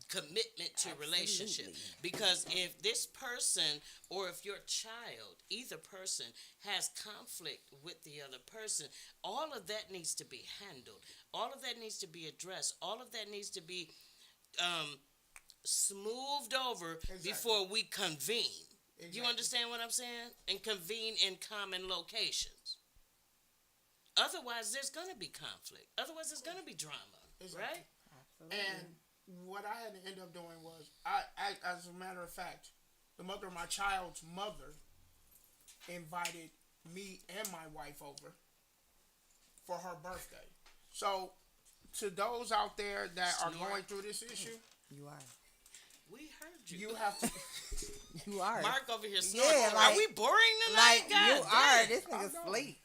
commitment to relationship, because if this person or if your child, either person, has conflict with the other person, all of that needs to be handled, all of that needs to be addressed, all of that needs to be smoothed over before we convene. You understand what I'm saying? And convene in common locations. Otherwise there's going to be conflict, otherwise there's going to be drama, right? Absolutely. And what I had to end up doing was, I, as a matter of fact, the mother of my child's mother invited me and my wife over for her birthday. So, to those out there that are going through this issue, you are. We heard you. You have to. You are. Mark over here snoring. Yeah, like, are we boring tonight? Like, you are. This nigga sleep.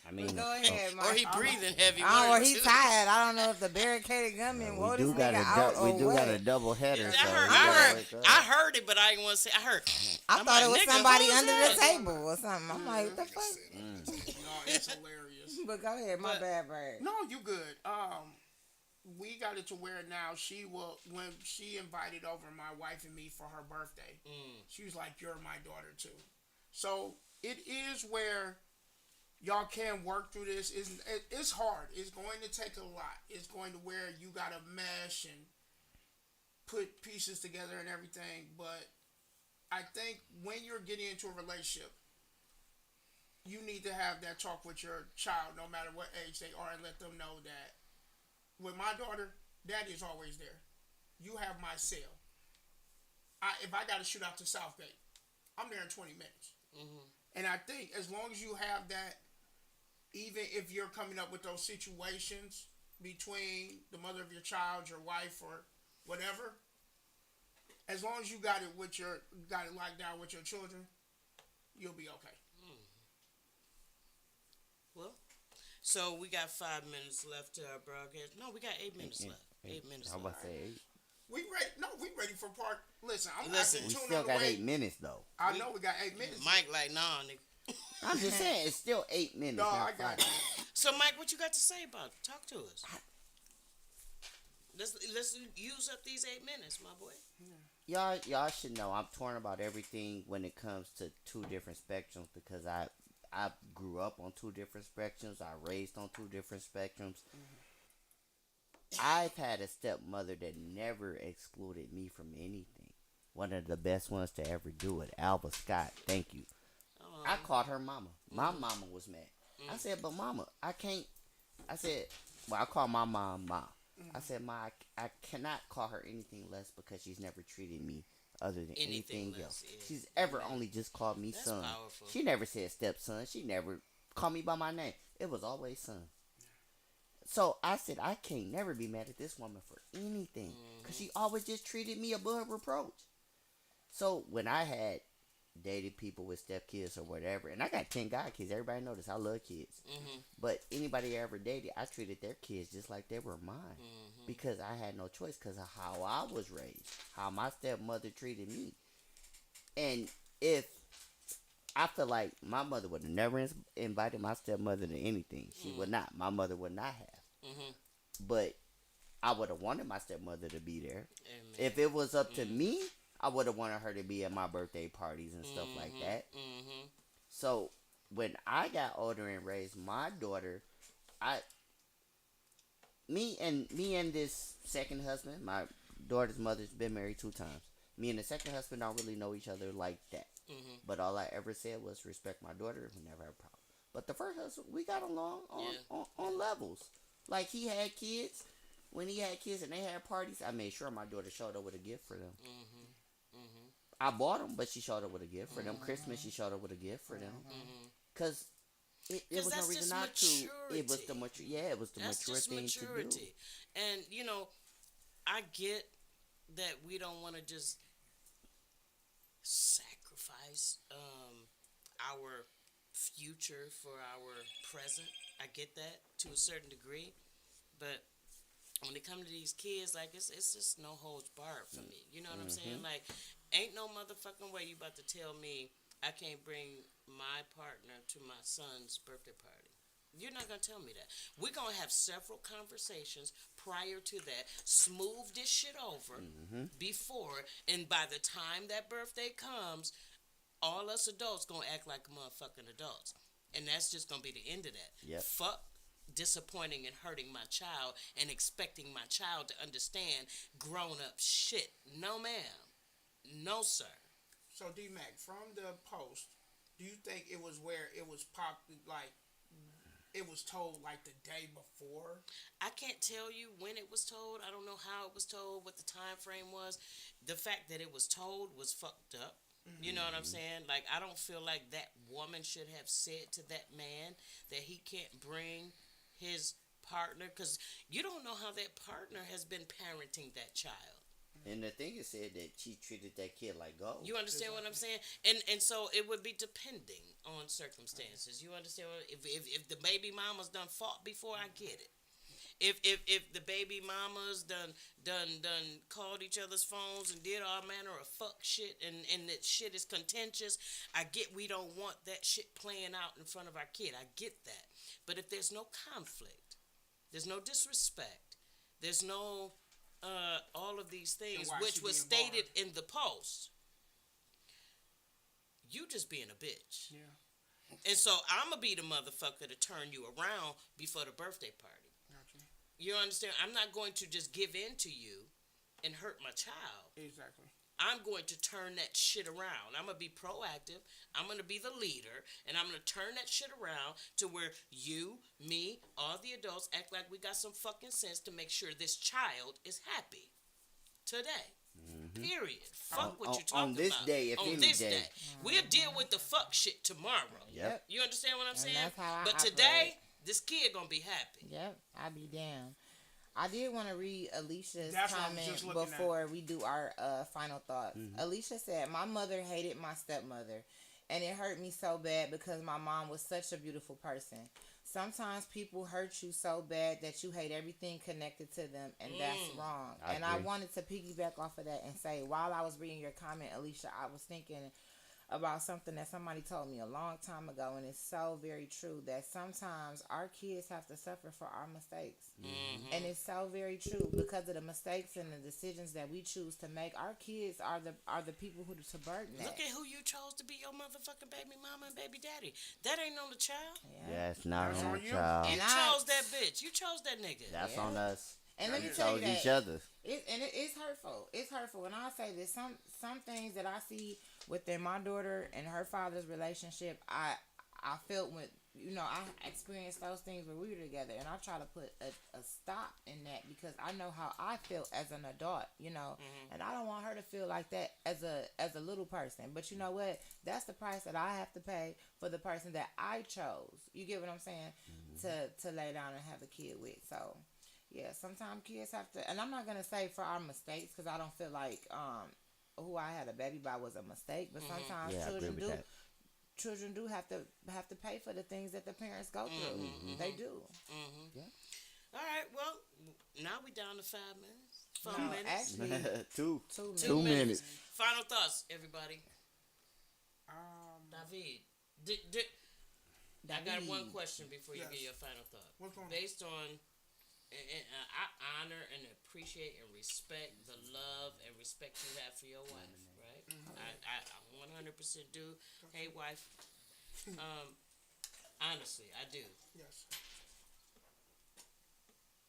I mean, go ahead, or he breathing heavy. Or he tired. I don't know if the barricaded gunman wore this nigga out we do got a double header. I heard it, but I didn't want to say. I heard. I thought it was somebody under the table or something. I'm like, what the fuck? No, it's hilarious. But go ahead, my bad, Brad. No, you good. We got it to where now when she invited over my wife and me for her birthday, she was like, "You're my daughter too." So it is where y'all can work through this. It's hard. It's going to take a lot. It's going to where you got to mesh and put pieces together and everything. But I think when you're getting into a relationship, you need to have that talk with your child, no matter what age they are, and let them know that with my daughter, daddy is always there. You have my cell. If I got to shoot out to South Gate, I'm there in 20 minutes. Mm-hmm. And I think as long as you have that, even if you're coming up with those situations between the mother of your child, your wife, or whatever, as long as you got it locked down with your children, you'll be okay. Mm. Well, so we got 5 minutes left to our broadcast. No, we got 8 minutes left. 8 minutes I'm about left. to say 8. We ready? No, we ready for part. Listen, Listen, We still got 8 minutes though. I know we got 8 minutes. Mike, like, nah, nigga. I'm just saying it's still 8 minutes. No, not I got 5. you. So, Mike, what you got to say about it? Talk to us. Let's use up these 8 minutes, my boy. Y'all should know I'm torn about everything when it comes to two different spectrums because I grew up on two different spectrums. I raised on two different spectrums. I've had a stepmother that never excluded me from anything. One of the best ones to ever do it, Alva Scott. Thank you. I called her mama. My mama was mad. I said, but mama, I can't. I said, well, I called my mom. I said, Ma, I cannot call her anything less because she's never treated me other than anything else. Yeah. She's ever only just called me That's son. powerful. She never said stepson. She never called me by my name. It was always son. So I said, I can't never be mad at this woman for anything because she always just treated me above reproach. So when I had dated people with stepkids or whatever, and I got 10 guy kids, everybody know this, I love kids. Mm-hmm. But anybody I ever dated, I treated their kids just like they were mine Mm-hmm. because I had no choice because of how I was raised, how my stepmother treated me. And if I feel like my mother would have never invited my stepmother to anything, she would not. My mother would not have. Mm-hmm. But I would have wanted my stepmother to be there. Amen. If it was up to me, I would have wanted her to be at my birthday parties and stuff like that. Mm-hmm. So when I got older and raised my daughter, I me and this second husband, my daughter's mother's been married 2 times. Me and the second husband don't really know each other like that. Mm-hmm. But all I ever said was respect my daughter. We never had a problem. But the first husband, we got along on levels. Like he had kids. When he had kids and they had parties, I made sure my daughter showed up with a gift for them. Mm-hmm. Mm-hmm. I bought them, but she showed up with a gift for them. Christmas, she showed up with a gift for them. Cause it was no reason not to. It was the mature. Yeah, it was the mature thing to do. And you know, I get that we don't want to just sacrifice our future for our present. I get that to a certain degree, but when it comes to these kids, like it's just no holds barred for me. You know what I'm saying? Like, ain't no motherfucking way you about to tell me I can't bring my partner to my son's birthday party. You're not gonna tell me that. We're gonna have several conversations prior to that, smooth this shit over before, and by the time that birthday comes, all us adults gonna act like motherfucking adults, and that's just gonna be the end of that. Yep. Fuck disappointing and hurting my child and expecting my child to understand grown up shit. No, ma'am. No, sir. So D Mac, from the post, do you think it was where it was like it was told like the day before? I can't tell you when it was told. I don't know how it was told, what the time frame was. The fact that it was told was fucked up. You know what I'm saying? Like, I don't feel like that woman should have said to that man that he can't bring his partner, because you don't know how that partner has been parenting that child. And the thing is said that she treated that kid like gold. You understand what I'm saying? And so it would be depending on circumstances. You understand what, if the baby mama's done fought before, I get it. If the baby mamas done called each other's phones and did all manner of fuck shit and that shit is contentious, I get we don't want that shit playing out in front of our kid. I get that. But if there's no conflict, there's no disrespect, there's no all of these things which was stated in the post, you just being a bitch. Yeah. And so I'm gonna be the motherfucker to turn you around before the birthday party. Gotcha. You understand? I'm not going to just give in to you and hurt my child. Exactly. I'm going to turn that shit around. I'm going to be proactive. I'm going to be the leader. And I'm going to turn that shit around to where you, me, all the adults act like we got some fucking sense to make sure this child is happy today. Period. Fuck what you talking on this about. day, if on any this day. We'll deal with the fuck shit tomorrow. Yep. You understand what I'm saying? that's how I but operate. today, this kid gonna be happy. Yep, I be damned. I did want to read Alicia's That's what I was just comment looking before we do our final thoughts. Alicia said, "My mother hated my stepmother, and it hurt me so bad because my mom was such a beautiful person. Sometimes people hurt you so bad that you hate everything connected to them, and that's wrong." I I agree. wanted to piggyback off of that and say, while I was reading your comment, Alicia, I was thinking about something that somebody told me a long time ago, and it's so very true that sometimes our kids have to suffer for our mistakes. And it's so very true because of the mistakes and the decisions that we choose to make. Our kids are the people who to burden that. Look at who you chose to be your motherfucking baby mama and baby daddy. That ain't on the child. That's not That's on on the you. child. You chose that bitch. You chose that nigga. That's on us. And let me We tell you chose that each other. it's hurtful. It's hurtful. And I say this, some things that I see within my daughter and her father's relationship, I felt with, I experienced those things when we were together, and I try to put a stop in that because I know how I felt as an adult, and I don't want her to feel like that as a little person. But you know what? That's the price that I have to pay for the person that I chose. You get what I'm saying? To lay down and have a kid with. So yeah, sometimes kids have to, and I'm not gonna say for our mistakes because I don't feel like who I had a baby by was a mistake, but sometimes Yeah, I agree children with do. that. Children do have to pay for the things that the parents go through. They do. Yeah. All right. Well, now we down to 5 minutes. 4 No, minutes. actually, Two. 2 minutes. 2 minutes. Final thoughts, everybody. David. I got one question before you Yes. get your final thought. What's going on? Based on, and I honor and appreciate and respect the love and respect you have for your wife, right? I 100% do. Hey, wife. Honestly, I do. Yes.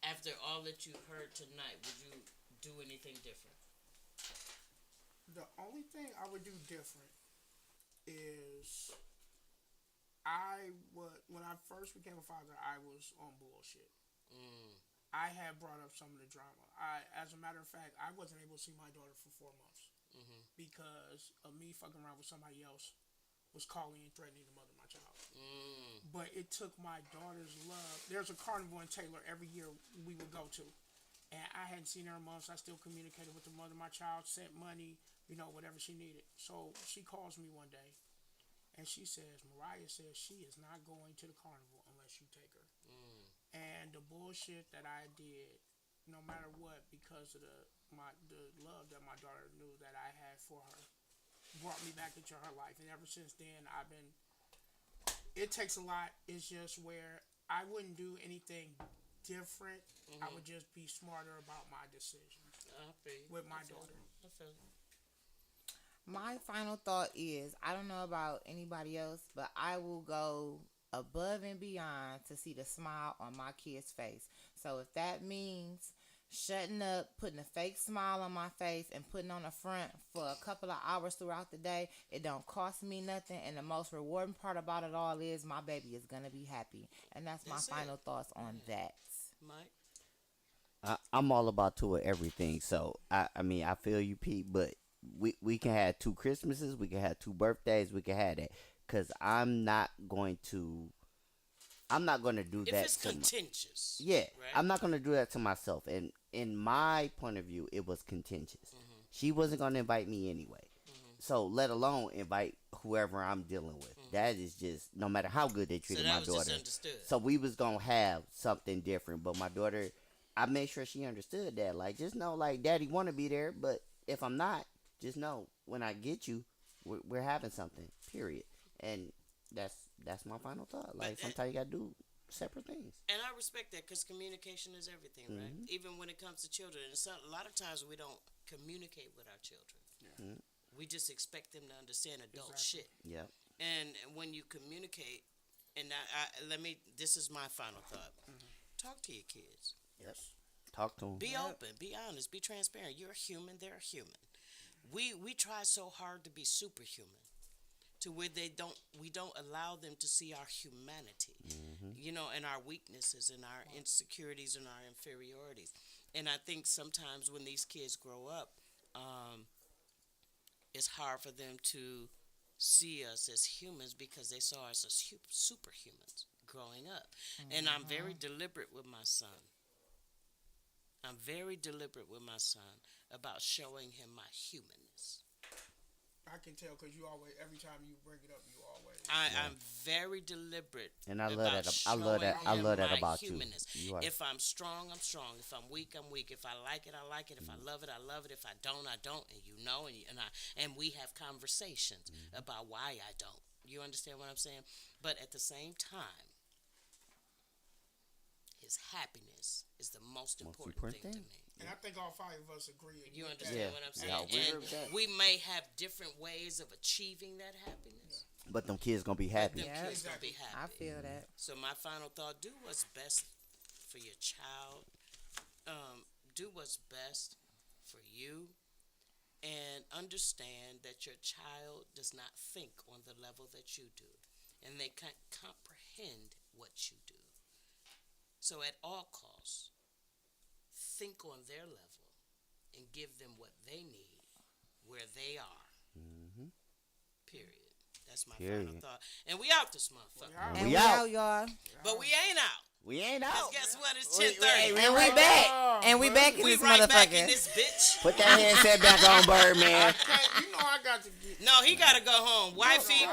After all that you heard tonight, would you do anything different? The only thing I would do different is when I first became a father, I was on bullshit. I had brought up some of the drama. As a matter of fact, I wasn't able to see my daughter for 4 months because of me fucking around with somebody else was calling and threatening the mother of my child. But it took my daughter's love. There's a carnival in Taylor every year we would go to. And I hadn't seen her in months. I still communicated with the mother of my child, sent money, whatever she needed. So she calls me one day and she says, Mariah says she is not going to the carnival unless you take her. And the bullshit that I did, no matter what, because of the love that my daughter knew that I had for her, brought me back into her life. And ever since then, it takes a lot. It's just where I wouldn't do anything different. I would just be smarter about my decisions with my daughter. I feel it. My final thought is, I don't know about anybody else, but I will go above and beyond to see the smile on my kid's face. So if that means shutting up, putting a fake smile on my face, and putting on a front for a couple of hours throughout the day, it don't cost me nothing. And the most rewarding part about it all is my baby is going to be happy. And that's my final thoughts on that. Mike? I'm all about two of everything. So I mean, I feel you, Pete, but we can have 2 Christmases, we can have 2 birthdays, we can have that. Cause I'm not going to do If that. it's contentious. Right? Right? I'm not gonna do that to myself. And in my point of view, it was contentious. She wasn't gonna invite me anyway. So let alone invite whoever I'm dealing with. That is just, no matter how good they treated my was daughter. just understood. So we was gonna have something different. But my daughter, I made sure she understood that. Like, just know, like, Daddy want to be there, but if I'm not, just know when I get you, we're having something. Period. And that's my final thought. Like, sometimes you gotta do separate things. And I respect that because communication is everything, right? Even when it comes to children. And a lot of times we don't communicate with our children. We just expect them to understand adult shit. Yep. And when you communicate, and this is my final thought. Talk to your kids. Yes. Talk to them. Be open, be honest, be transparent. You're a human, they're a human. we try so hard to be superhuman to where we don't allow them to see our humanity, and our weaknesses and our insecurities and our inferiorities. And I think sometimes when these kids grow up, it's hard for them to see us as humans because they saw us as superhumans growing up. And I'm very deliberate with my son. I'm very deliberate with my son about showing him my humanness. I can tell because you always, every time you bring it up, you always. I'm very deliberate. And I love that. I love that about you. If I'm strong, I'm strong. If I'm weak, I'm weak. If I like it, I like it. If I love it, I love it. If I don't, I don't. And and we have conversations about why I don't. You understand what I'm saying? But at the same time, his happiness is the most important thing to me. And I think all five of us agree. You understand what I'm saying? And we may have different ways of achieving that happiness. But them kids gonna be happy. Kids gonna be happy. I feel that. So my final thought: do what's best for your child. Do what's best for you, and understand that your child does not think on the level that you do, and they can't comprehend what you do. So at all costs, think on their level and give them what they need where they are. Period. That's my final thought. And we out this motherfucker. And we out, y'all. But we ain't out. We ain't out. Guess what? It's 10:30. And we back. And we back in We this right motherfucker. back in this bitch. Put that handset back on, Birdman. You know I got to get. No, he gotta go home. Wifey,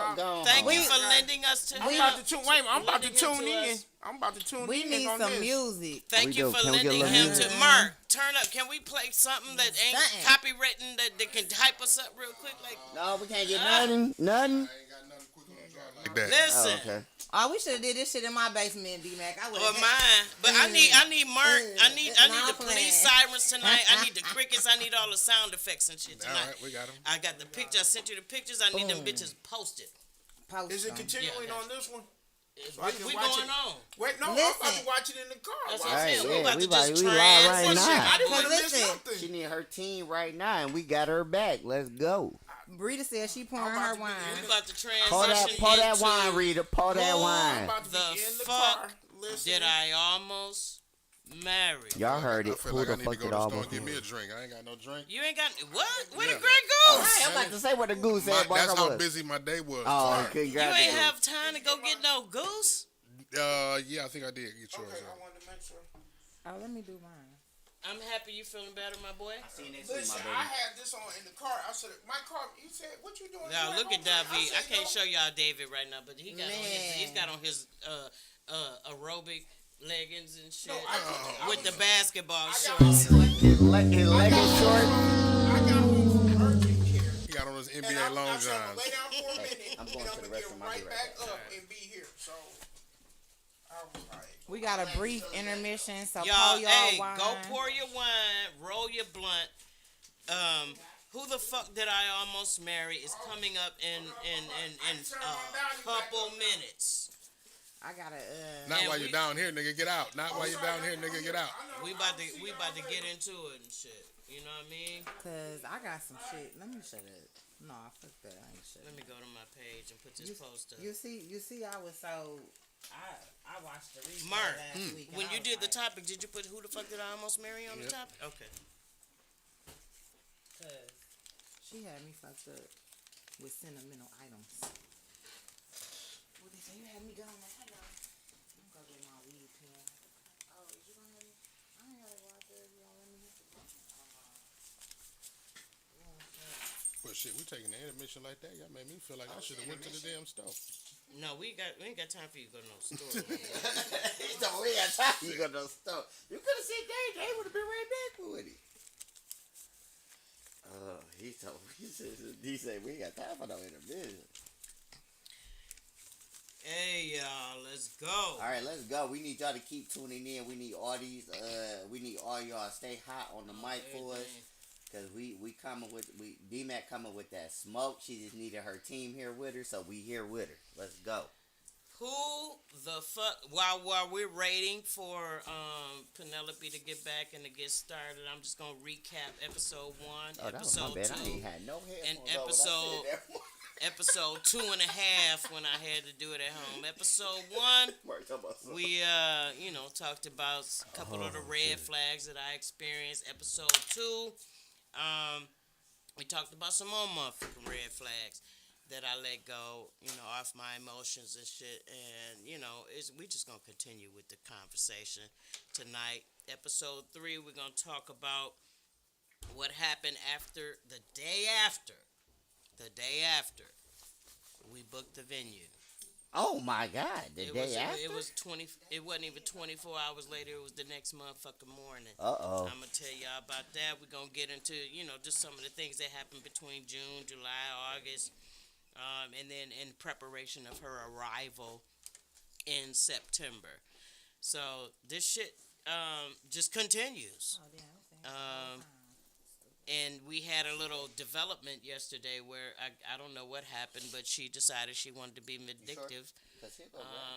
thank you for lending us to him. I'm about to tune in. I'm about to tune We in need on some this. music. Thank you for Can we get a lending little him music? to Mark. Turn up. Can we play something that ain't Something. copywritten that can hype us up real quick? Like, No, we can't get nothing. Nothing. I ain't got nothing quick on the drop like that. listen. Oh, okay. Oh, we should have did this shit in my basement, D-Mac. I would Or have. mine, but I need Mark. I need Nah, the I'm police playing. sirens tonight. I need the crickets. I need all the sound effects and shit All tonight. right, we got them. I got the picture. I sent you the pictures. I need them bitches posted. Is it continuing Yeah. on this one? We going on. Wait, no, I'm Listen. about to watch it in the car. That's Watch what I'm it. saying. Hey, We about yeah, to we just live right transition. now. I didn't want to Cause miss listen, nothing. She need her team right now, and we got her back. Let's go. Brita said she pouring I'm about her to wine. We about to Pour transition that into wine, Rita. Pour that I'm wine. about to the be in the fuck car. Listening. did I almost marry? Y'all heard I it. feel Who like I the need to fuck go did to the store almost and get me marry? a drink. I ain't got no drink. You ain't got what? Where Yeah. the Grey Goose? I'm about to say what the goose said. That's Barker how was. busy my day was. Oh, You congratulations. ain't have time to go get no goose. Yeah, I think I did get yours. Okay, I wanted to make sure. Oh, let me do mine. I'm happy you feeling better, my boy. Listen, I had this on in the car. I said, my car. He said, "What you doing?" Now You look at home?" David. I said, can't "No." show y'all David right now, but he's Man. got on his aerobic leggings and shit No, I with was- the basketball I got shorts. on His leggings short. I got on some urgent care. He got on his And NBA long I'm trying to johns. lay down for a minute. I'm going and to the gonna restroom. get I'll be right right back up and be here. So I was like, We got a brief intermission, so pour Y'all, y'all hey, wine. go pour your wine, roll your blunt. Who the fuck did I almost marry is coming up in a couple minutes. I gotta. Not And while we- you're down here, nigga. Get out. Not while you're down here, nigga. Get out. We about to get into it and shit. You know what I mean? Cause I got some shit. Let me shut up. No, fuck that. I ain't shut Let up. me go to my page and put this post up. You see, I was so. I watched the replay Mark, last week. and when I you was did the like, topic, did you put who the fuck did I almost marry on the Yep. topic? Okay. Cause she had me fucked up with sentimental items. What they say? You had me going like, hello. I'm gonna get my weed pen. Oh, is you gonna have me? I ain't gotta go out there if you don't let me hit the button. Well, shit, we taking the intermission like that. Y'all made me feel like I should have went to the damn store. No, we ain't got time for you to go to no store. He told me I time you go to the store. You could have said Dave would have been right back with it. He said we ain't got time for no intermission. Hey y'all, let's go. All right, let's go. We need y'all to keep tuning in. We need all these. We need all y'all to stay hot on the mic for us. Cause we coming with D-Mac coming with that smoke. She just needed her team here with her, so we here with her. Let's go. Who the fuck? While we're waiting for Penelope to get back and to get started, I'm just gonna recap episode 1, Oh, that was my episode bad. 2, I ain't had no and headphones on when I said that. episode 2.5 when I had to do it at home. Episode 1, we talked about a couple of the red flags that I experienced. Episode 2, we talked about some more motherfucking red flags that I let go, off my emotions and shit. And, we just going to continue with the conversation tonight. Episode 3, we're going to talk about what happened the day after. The day after we booked the venue. Oh my God! The day after it was 20. It wasn't even 24 hours later. It was the next motherfucking morning. Uh-oh. I'm gonna tell y'all about that. We're gonna get into just some of the things that happened between June, July, August, and then in preparation of her arrival in September. So this shit just continues. And we had a little development yesterday where I don't know what happened, but she decided she wanted to be vindictive.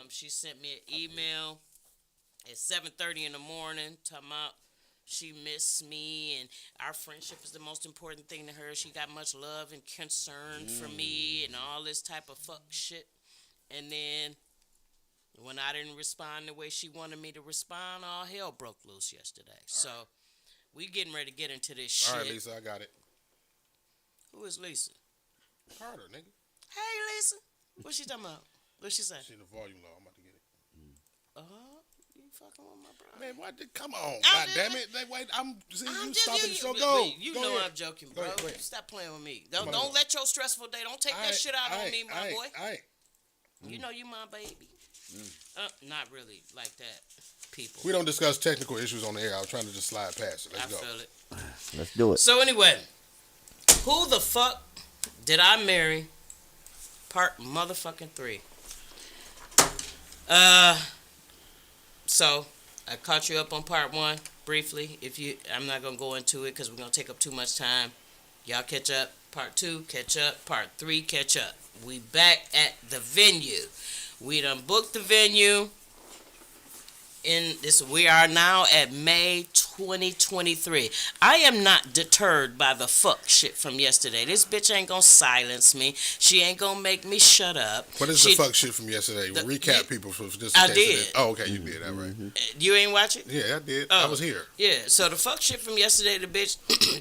She sent me an email at 7:30 in the morning talking about she missed me and our friendship is the most important thing to her. She got much love and concern for me and all this type of fuck shit. And then when I didn't respond the way she wanted me to respond, all hell broke loose yesterday. So we getting ready to get into this shit. All right, Lisa, I got it. Who is Lisa? Carter, nigga. Hey, Lisa. What she talking about? What she say? She in the volume low. I'm about to get it. You fucking with my brother. Man, what? Come on. God damn it. Wait, I'm you stopping the show. Go. You go know ahead. I'm joking, bro. Go ahead. Stop playing with me. Don't let your stressful day. Don't take that shit out on me, my boy. You know you my baby. Not really like that, people. We don't discuss technical issues on the air. I was trying to just slide past it. Let's go. Feel it. Let's do it. So anyway, who the fuck did I marry? Part motherfucking 3. So I caught you up on part 1 briefly. I'm not gonna go into it because we're gonna take up too much time. Y'all catch up. Part 2, catch up. Part 3, catch up. We back at the venue. We done booked the venue. We are now at May 2023. I am not deterred by the fuck shit from yesterday. This bitch ain't gonna silence me. She ain't gonna make me shut up. What is the fuck shit from yesterday? Recap people for just in I case did. Oh, okay, you did that right. You ain't watch it? Yeah, I did. Oh. I was here. Yeah, so the fuck shit from yesterday, the bitch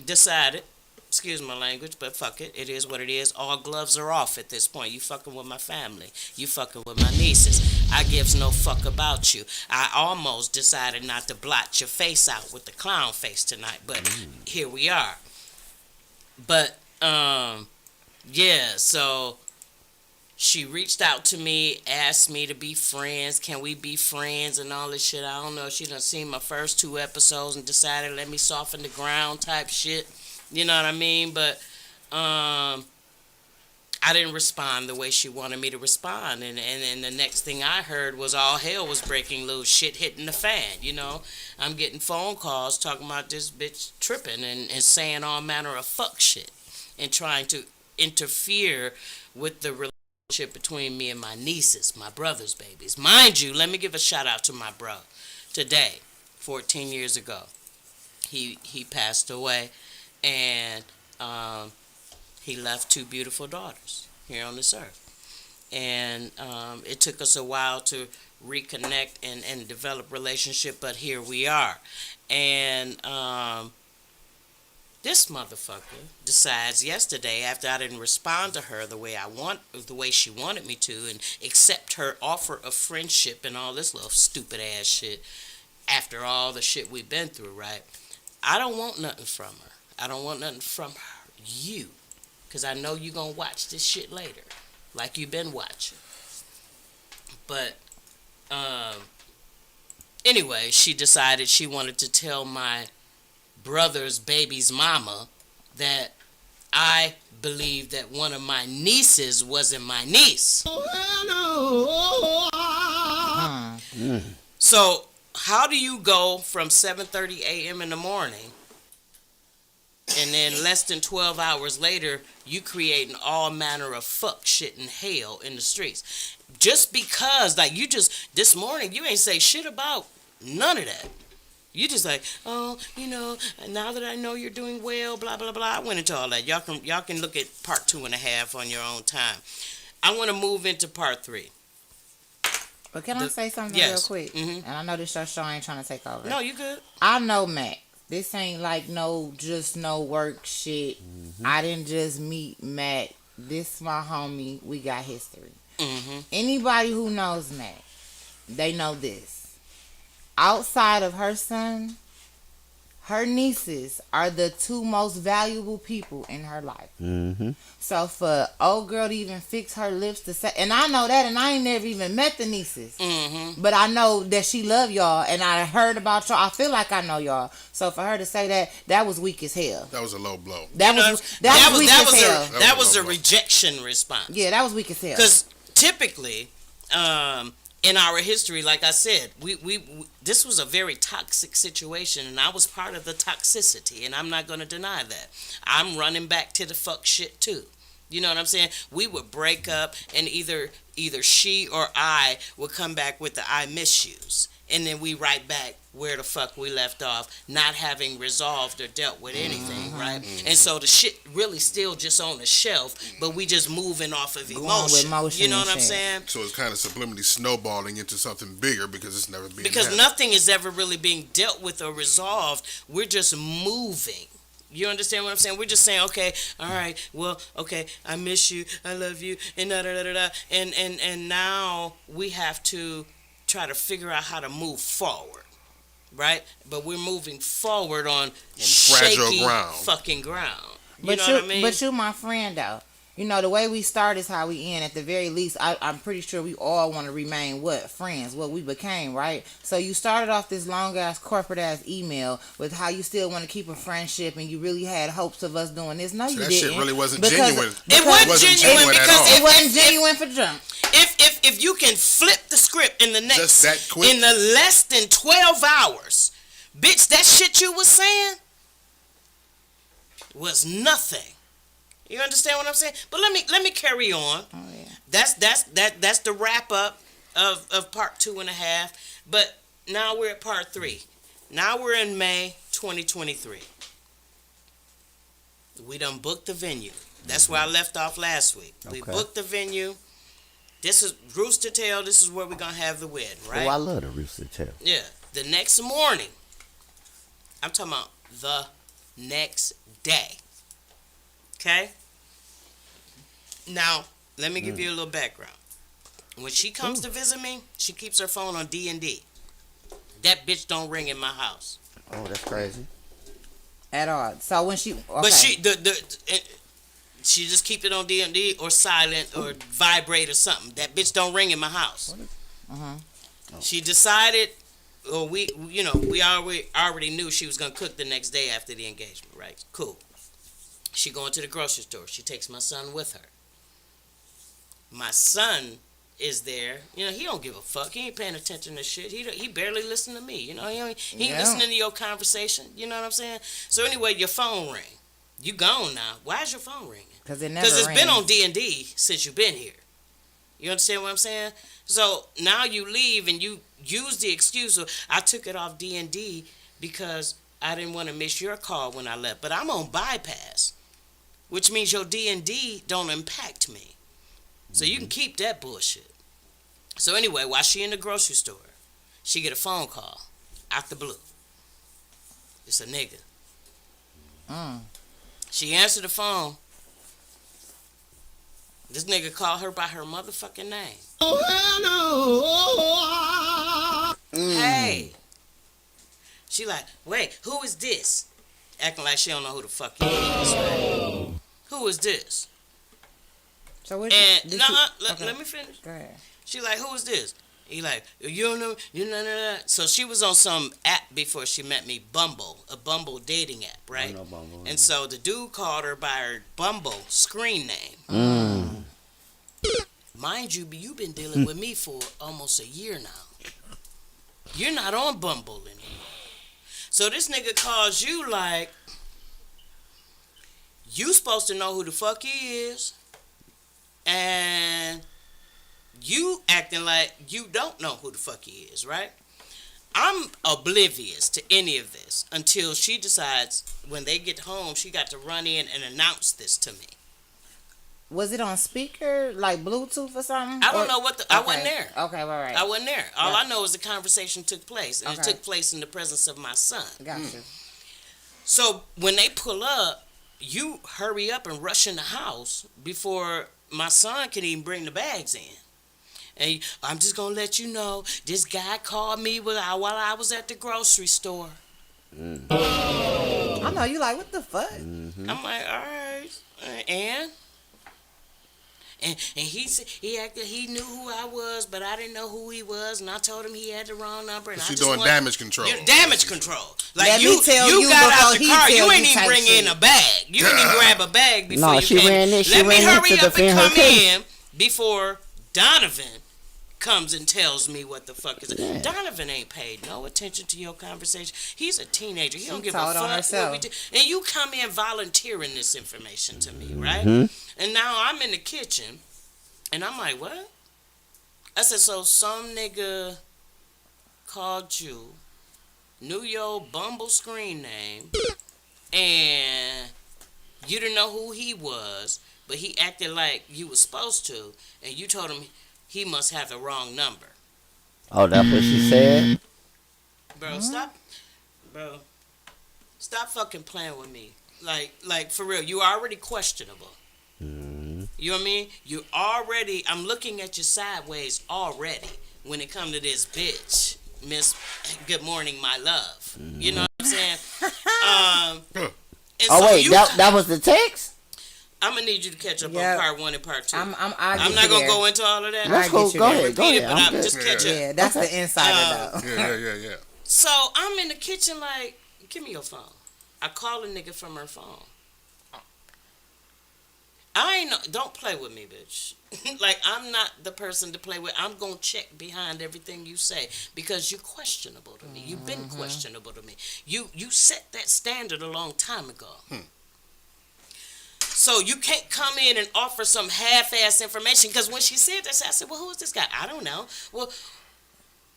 decided, excuse my language, but fuck it. It is what it is. All gloves are off at this point. You fucking with my family. You fucking with my nieces. I gives no fuck about you. I almost decided not to blot your face out with the clown face tonight, but here we are. But, yeah, so she reached out to me, asked me to be friends. Can we be friends and all this shit? I don't know. She done seen my first 2 episodes and decided let me soften the ground type shit. You know what I mean? But I didn't respond the way she wanted me to respond. And the next thing I heard was all hell was breaking loose, shit hitting the fan, I'm getting phone calls talking about this bitch tripping and saying all manner of fuck shit and trying to interfere with the relationship between me and my nieces, my brother's babies. Mind you, let me give a shout out to my bro. Today, 14 years ago, he passed away. And he left 2 beautiful daughters here on this earth. And it took us a while to reconnect and develop relationship, but here we are. And this motherfucker decides yesterday, after I didn't respond to her the way she wanted me to, and accept her offer of friendship and all this little stupid ass shit, after all the shit we've been through, right? I don't want nothing from her. I don't want nothing from you, because I know you're going to watch this shit later, like you've been watching. But, anyway, she decided she wanted to tell my brother's baby's mama that I believed that one of my nieces wasn't my niece. So, how do you go from 7:30 a.m. in the morning and then less than 12 hours later, you creating all manner of fuck shit and hell in the streets? just because, like, you just, this morning, you ain't say shit about none of that. You just like, oh, now that I know you're doing well, blah, blah, blah. I went into all that. Y'all can look at part 2.5 on your own time. I want to move into part 3. But can I say something real quick? And I know this your show, I ain't trying to take over. No, you good. I know Mac. This ain't like no work shit. I didn't just meet Mac. This my homie. We got history. Anybody who knows Mac, they know this. Outside of her son, her nieces are the 2 most valuable people in her life. So for old girl to even fix her lips to say, and I know that, and I ain't never even met the nieces, but I know that she love y'all, and I heard about y'all. I feel like I know y'all. So for her to say that was weak as hell. That was a low blow. That was weak as hell. That was a rejection response. Yeah, that was weak as hell. Because typically, in our history, like I said, we this was a very toxic situation, and I was part of the toxicity, and I'm not going to deny that. I'm running back to the fuck shit too. You know what I'm saying? We would break up, and either she or I would come back with the I miss yous, and then we right back where the fuck we left off, not having resolved or dealt with anything, right? And so the shit really still just on the shelf, but we just moving off of emotion. You know what I'm saying? So it's kind of subliminally snowballing into something bigger because it's never been. Because nothing is ever really being dealt with or resolved. We're just moving. You understand what I'm saying? We're just saying, okay, all right, well, okay, I miss you, I love you, and da-da-da-da-da. And now we have to try to figure out how to move forward, right? But we're moving forward on shaky fucking ground. You know what I mean? But you my friend, though. You know, the way we start is how we end. At the very least, I'm pretty sure we all want to remain friends, what we became, right? So you started off this long-ass, corporate-ass email with how you still want to keep a friendship and you really had hopes of us doing this. No, you didn't. That shit really wasn't genuine. It wasn't genuine because it wasn't genuine for junk. If you can flip the script in the next, in the less than 12 hours, bitch, that shit you was saying was nothing. You understand what I'm saying? But let me carry on. Oh, yeah. That's the wrap up of part 2.5. But now we're at part 3. Now we're in May 2023. We done booked the venue. That's where I left off last week. We booked the venue. This is Rooster Tail. This is where we're gonna have the wedding, right? Oh, I love the Rooster Tail. Yeah. The next morning. I'm talking about the next day. Okay? Now, let me give you a little background. When she comes to visit me, she keeps her phone on D&D. That bitch don't ring in my house. Oh, that's crazy. At all. So when she... Okay. But she just keep it on D&D or silent or vibrate or something. That bitch don't ring in my house. She decided... Well, we already knew she was going to cook the next day after the engagement, right? Cool. She going to the grocery store. She takes my son with her. My son is there. You know, he don't give a fuck. He ain't paying attention to shit. He barely listen to me. You know, he ain't listening to your conversation. You know what I'm saying? So anyway, your phone ring. You gone now. Why is your phone ringing? Because it's been on D&D since you've been here. You understand what I'm saying? So now you leave and you use the excuse of, I took it off D&D because I didn't want to miss your call when I left. But I'm on bypass, which means your D&D don't impact me. So you can keep that bullshit. So anyway, while she in the grocery store, she get a phone call out the blue. It's a nigga. She answered the phone. This nigga called her by her motherfucking name. Hey. She like, wait, who is this? Acting like she don't know who the fuck he is. Right? Who is this? So what? Let me finish. Go ahead. She like, who is this? He like, you don't know, you know. So she was on some app before she met me, Bumble, a Bumble dating app, right? I know Bumble. And so the dude called her by her Bumble screen name. Mind you, you've been dealing with me for almost a year now. You're not on Bumble anymore. So this nigga calls you like, you supposed to know who the fuck he is, and You acting like you don't know who the fuck he is, right? I'm oblivious to any of this until she decides when they get home she got to run in and announce this to me. Was it on speaker, like Bluetooth or something? I don't know what I wasn't there. Okay, right. I wasn't there. All I know is the conversation took place, and it Okay. took place in the presence of my son. Gotcha. So when they pull up, you hurry up and rush in the house before my son can even bring the bags in. And I'm just gonna let you know, this guy called me while I was at the grocery store. I know you like, what the fuck? I'm like, all right, and he acted he knew who I was, but I didn't know who he was, and I told him he had the wrong number. And She's doing damage control. Damage control. Like Let you me tell you got out before the he car. tell You ain't you even type bring shit. in a bag. You didn't even grab a bag before No, you she came. ran in. She Let me ran in hurry to up and defend her come case. in before Donovan comes and tells me what the fuck is it. Yeah. Donovan ain't paid no attention to your conversation. He's a teenager. He don't give a told on fuck herself. what we do. And you come in volunteering this information to me, right? Mm-hmm. And now I'm in the kitchen, and I'm like, what? I said, so some nigga called you, knew your Bumble screen name, and you didn't know who he was, but he acted like you was supposed to, and you told him he must have the wrong number. Oh, that's what she said? Bro, stop fucking playing with me. Like for real, you already questionable. You know what I mean? I'm looking at you sideways already when it come to this bitch, Miss Good Morning, My Love. You know what I'm saying? And Oh, so wait, that was the text? I'm gonna need you to catch up Yeah. on part 1 and part 2. I'm not gonna go into all of that. That's cool. Go ahead. Go Repeat it, ahead. but I'm I'm good. just catch up. Yeah, that's the insider though. Yeah. So I'm in the kitchen like, give me your phone. I call a nigga from her phone. Don't play with me, bitch. Like, I'm not the person to play with. I'm gonna check behind everything you say because you're questionable to me. You've been questionable to me. You set that standard a long time ago. So you can't come in and offer some half-ass information because when she said this, I said, well, who is this guy? I don't know. Well,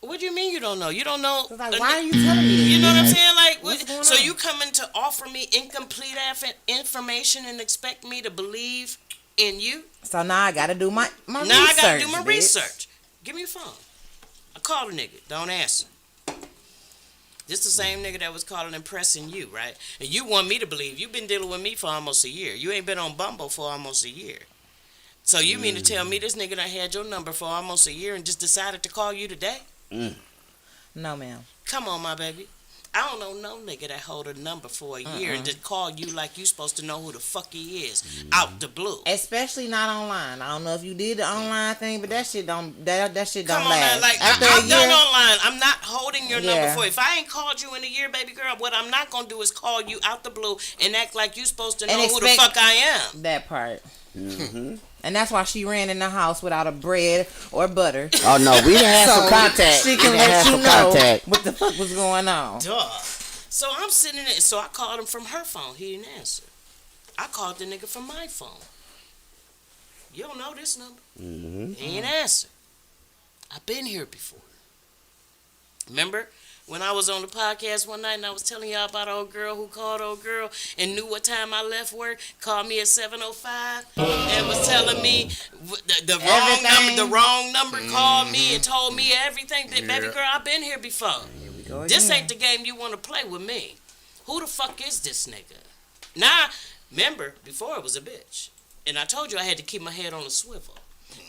what do you mean you don't know? You don't know. Like, why are you telling me? You know what I'm saying? Like, What's going so on? you coming to offer me incomplete information and expect me to believe in you? So now I gotta do my Now research. I gotta do my bitch. research. Give me your phone. I call the nigga. Don't answer. This the same nigga that was calling and pressing you, right? And you want me to believe you've been dealing with me for almost a year. You ain't been on Bumble for almost a year. So you mean to tell me this nigga done had your number for almost a year and just decided to call you today? No, ma'am. Come on, my baby. I don't know no nigga that hold a number for a year and just call you like you supposed to know who the fuck he is out the blue. Especially not online. I don't know if you did the online thing, but that shit don't. That shit don't Come on, last. man. Like, After I'm a done year, online. I'm not holding your number Yeah. for you. If I ain't called you in a year, baby girl, what I'm not going to do is call you out the blue and act like you supposed to know And who the expect- fuck I am. that part. And that's why she ran in the house without a bread or butter. Oh, no, we didn't have some contact. She We can didn't let have you some know contact. what the fuck was going on. Duh. So I'm sitting there. So I called him from her phone. He didn't answer. I called the nigga from my phone. You don't know this number. He ain't answer. I've been here before. Remember when I was on the podcast one night and I was telling y'all about old girl who called old girl and knew what time I left work, called me at 7:05 and was telling me the wrong number. The wrong number called me and told me everything. Baby girl, I've been here before. This ain't the game you want to play with me. Who the fuck is this nigga? Now, remember, before it was a bitch. And I told you I had to keep my head on a swivel.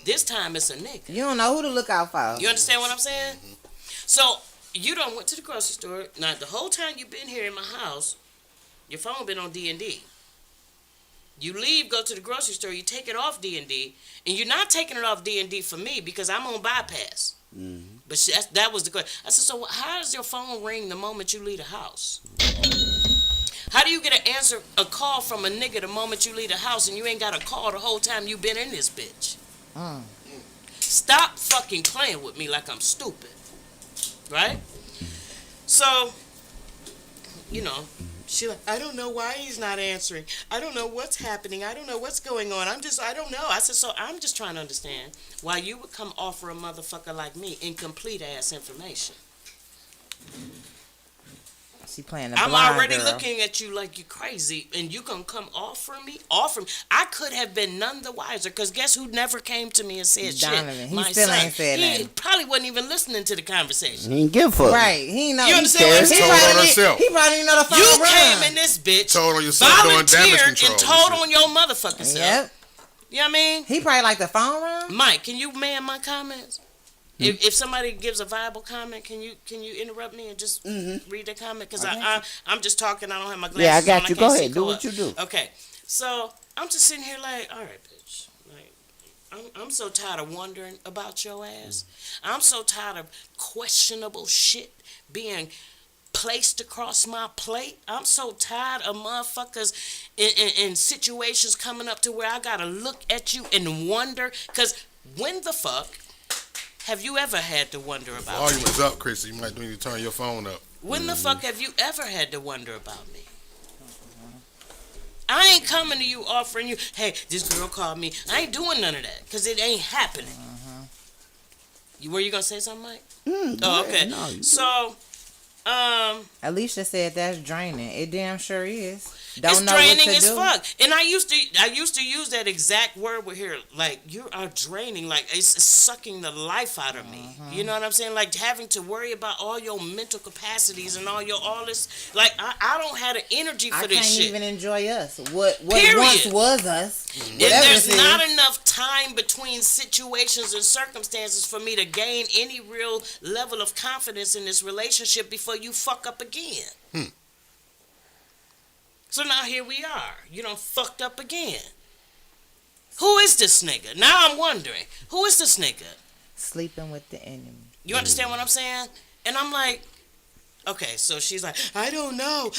This time it's a nigga. You don't know who to look out for. You understand what I'm saying? So, you done went to the grocery store. Now, the whole time you been here in my house, your phone been on D&D. You leave, go to the grocery store, you take it off D&D, and you're not taking it off D&D for me because I'm on bypass. But that was the question. I said, so how does your phone ring the moment you leave the house? How do you get a call from a nigga the moment you leave the house and you ain't got a call the whole time you been in this bitch? Stop fucking playing with me like I'm stupid. Right? So, you know, She like, I don't know why he's not answering. I don't know what's happening. I don't know what's going on. I don't know. I said, so I'm just trying to understand why you would come offer a motherfucker like me incomplete ass information. She playing the I'm blind already girl. looking at you like you're crazy, and you gonna come offer me? Offer me? I could have been none the wiser, because guess who never came to me and said Donovan. shit? He My still son. ain't said He nothing. probably wasn't even listening to the conversation. He ain't give a fuck. Right. He know. You understand what I'm He saying? Told on probably, herself. he probably didn't know the phone You run. came in this bitch, Told on yourself doing damage volunteered, control and told and on your motherfucking self. Yep. You know what I mean? He probably like the phone run. Mike, can you man my comments? If somebody gives a viable comment, can you interrupt me and just read the comment? Because I'm just talking. I don't have my glasses Yeah, I got on, you. can't Go see ahead. Do color. what you do. Okay, so I'm just sitting here like, all right, bitch. Like, I'm so tired of wondering about your ass. I'm so tired of questionable shit being placed across my plate. I'm so tired of motherfuckers in situations coming up to where I gotta look at you and wonder. Because when the fuck have you ever had to wonder about volume me? is up, Chrissy. You might need to turn your phone up. When the fuck have you ever had to wonder about me? I ain't coming to you offering you, hey, this girl called me. I ain't doing none of that, because it ain't happening. Were you going to say something, Mike? Oh, okay. No, So, Alicia said that's draining. It damn sure is. it's Don't know draining what to as do. fuck. And I used to use that exact word with here. Like, you are draining. Like, it's sucking the life out of me. You know what I'm saying? Like, having to worry about all your mental capacities and all this. Like, I don't have the energy for I this can't shit. even enjoy us. What Period. once was us. If Whatever there's this not is. enough time between situations and circumstances for me to gain any real level of confidence in this relationship before you fuck up again. So now here we are. You done fucked up again. Who is this nigga? Now I'm wondering. Who is this nigga? Sleeping with the enemy. You understand what I'm saying? And I'm like, okay, so she's like, I don't know.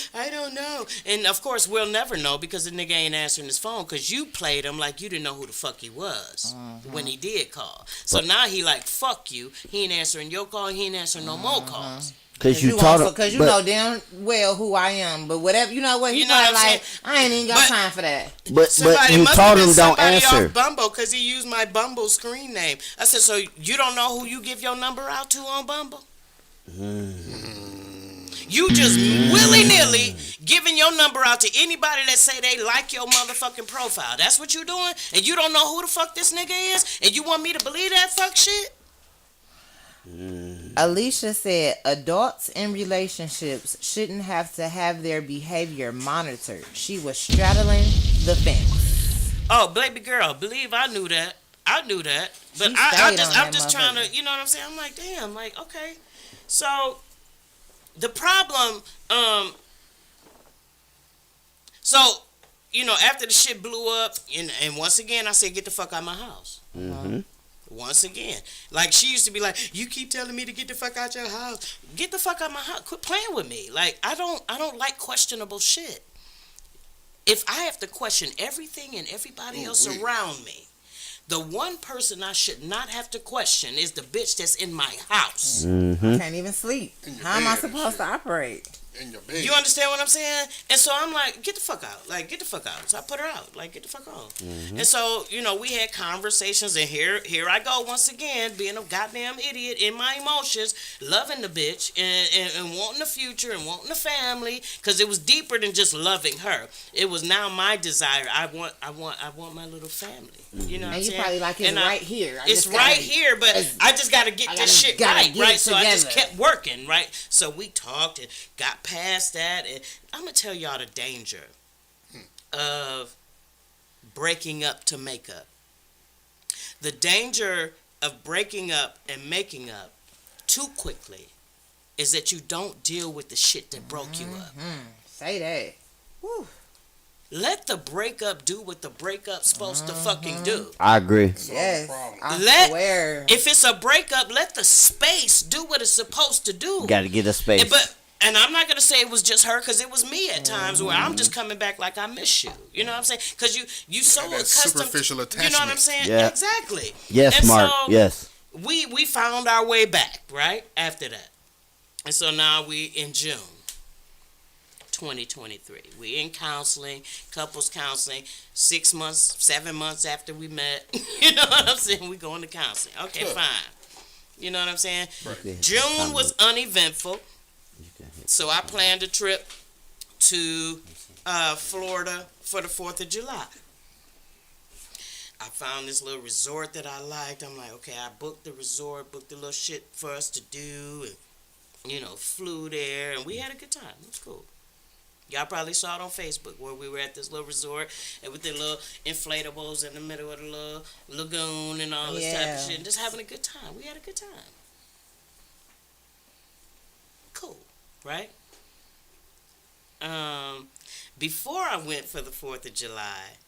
And of course, we'll never know because the nigga ain't answering his phone because you played him like you didn't know who the fuck he was when he did call. So now he like, fuck you. He ain't answering your call. He ain't answering no more calls. Because you taught him. Because you know damn well who I am. But whatever, you know what? He You know what I'm like, saying? I ain't even got time for that. But you must told have been him don't somebody answer. off Bumble because he used my Bumble screen name. I said, so you don't know who you give your number out to on Bumble? You just willy-nilly giving your number out to anybody that say they like your motherfucking profile. That's what you doing? And you don't know who the fuck this nigga is? And you want me to believe that fuck shit? Alicia said adults in relationships shouldn't have to have their behavior monitored. She was straddling the fence. Oh, baby girl, believe I knew that. But She I'm stayed on that just trying to, motherfucker. you know what I'm saying? I'm like, damn, like, okay. So the problem, so, you know, after the shit blew up, and once again, I said, get the fuck out of my house. Once again. Like, she used to be like, you keep telling me to get the fuck out your house. Get the fuck out my house. Quit playing with me. Like, I don't like questionable shit. If I have to question everything and everybody else around me, the one person I should not have to question is the bitch that's in my house. Can't even sleep. How am I bed and supposed shit. to operate? In your bed. You understand what I'm saying? And so I'm like, get the fuck out. Like, get the fuck out. So I put her out. Like, get the fuck on. And so, you know, we had conversations, and here I go once again, being a goddamn idiot in my emotions, loving the bitch and wanting the future and wanting the family, because it was deeper than just loving her. It was now my desire. I want my little family. You know what I'm And you saying? probably like it's And right here. It's right here, but I just got to get this shit right, right? So I just kept working, right? So we talked and got past that, and I'm gonna tell y'all the danger of breaking up to make up. The danger of breaking up and making up too quickly is that you don't deal with the shit that broke you up. Say that. Woo. Let the breakup do what the breakup's supposed to fucking do. I agree. Yes. I Let- swear. If it's a breakup, let the space do what it's supposed to do. Got to get a space. And I'm not gonna say it was just her, because it was me at times where I'm just coming back like I miss you. You know what I'm saying? Because you so That accustomed. superficial You know what I'm attachment. saying? Yeah. Exactly. Yes, And Mark. so Yes. we found our way back right after that, and so now we in June 2023. We in counseling, couples counseling, 6 months, 7 months after we met. You know what I'm saying? We going to counseling. Okay, fine. You know what I'm saying? Right. June was uneventful, so I planned a trip to Florida for the 4th of July. I found this little resort that I liked. I'm like, okay, I booked the resort, booked the little shit for us to do, and, you know, flew there, and we had a good time. It was cool. Y'all probably saw it on Facebook where we were at this little resort and with the little inflatables in the middle of the little lagoon and all this type of shit, and just having a good time. We had a good time. Cool, right? Before I went for the 4th of July,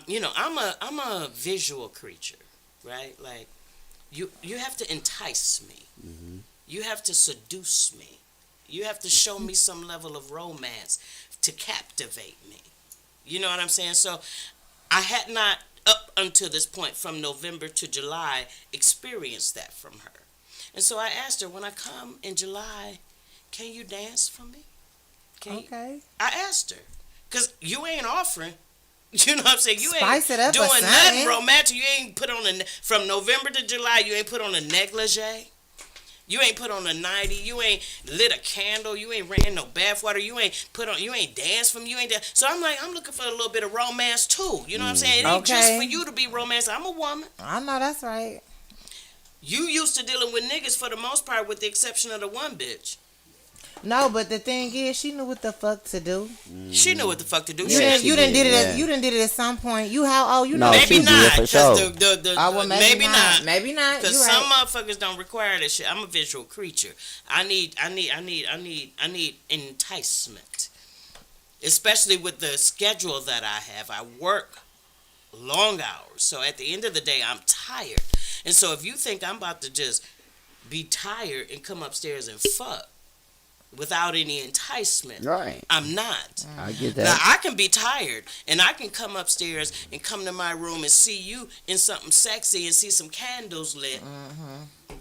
you know, I'm a visual creature, right? Like, you have to entice me. Mm-hmm. You have to seduce me. You have to show me some level of romance to captivate me. You know what I'm saying? So I had not, up until this point, from November to July, experienced that from her. And so I asked her, when I come in July, can you dance for me? Okay. I asked her. Because you ain't offering. You know what I'm saying? You Spice ain't it up doing or nothing something. romantic. You ain't put on from November to July, you ain't put on a negligee. You ain't put on a 90. You ain't lit a candle. You ain't ran no bathwater. You ain't danced from. You ain't dance. So I'm like, I'm looking for a little bit of romance too. You know what I'm saying? It ain't just for you to be romantic. I'm a woman. I know that's right. You used to dealing with niggas for the most part, with the exception of the one bitch. No, but the thing is, she knew what the fuck to do. She knew what the fuck to do. You didn't did it at some point. You how old? You No, know? she Maybe not. did for sure. Maybe not. Maybe not. Because You're some right. motherfuckers don't require that shit. I'm a visual creature. I need enticement. Especially with the schedule that I have. I work long hours. So at the end of the day, I'm tired. And so if you think I'm about to just be tired and come upstairs and fuck without any enticement, Right. I'm not. I get that. Now, I can be tired, and I can come upstairs and come to my room and see you in something sexy and see some candles lit,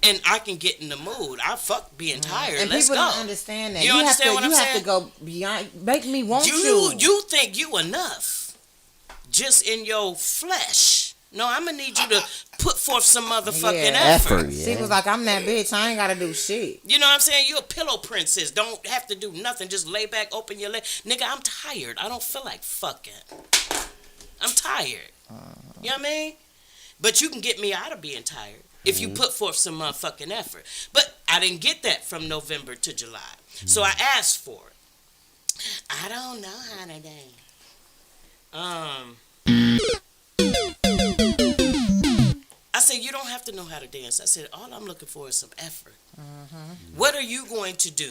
and I can get in the mood. I fuck being tired. And Let's people go. don't understand that. You understand what I'm saying? You have to go beyond. Make me want you. You think you enough just in your flesh. No, I'm going to need you to put forth some motherfucking effort. Yeah. She was like, I'm that bitch. I ain't got to do shit. You know what I'm saying? You a pillow princess. Don't have to do nothing. Just lay back, open your leg. Nigga, I'm tired. I don't feel like fucking. I'm tired. You know what I mean? But you can get me out of being tired if you put forth some motherfucking effort. But I didn't get that from November to July. So I asked for it. I don't know how to dance. I said, you don't have to know how to dance. I said, all I'm looking for is some effort. What are you going to do?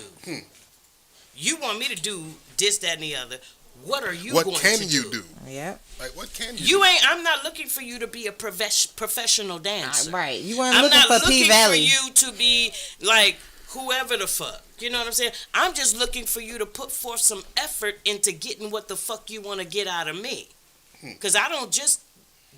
You want me to do this, that, and the other. What are you going to do? What can you do? Yep. Like, what can you do? I'm not looking for you to be a professional dancer. Right. You weren't I'm looking not for looking P-Valley. for you to be like whoever the fuck. You know what I'm saying? I'm just looking for you to put forth some effort into getting what the fuck you want to get out of me. Because I don't just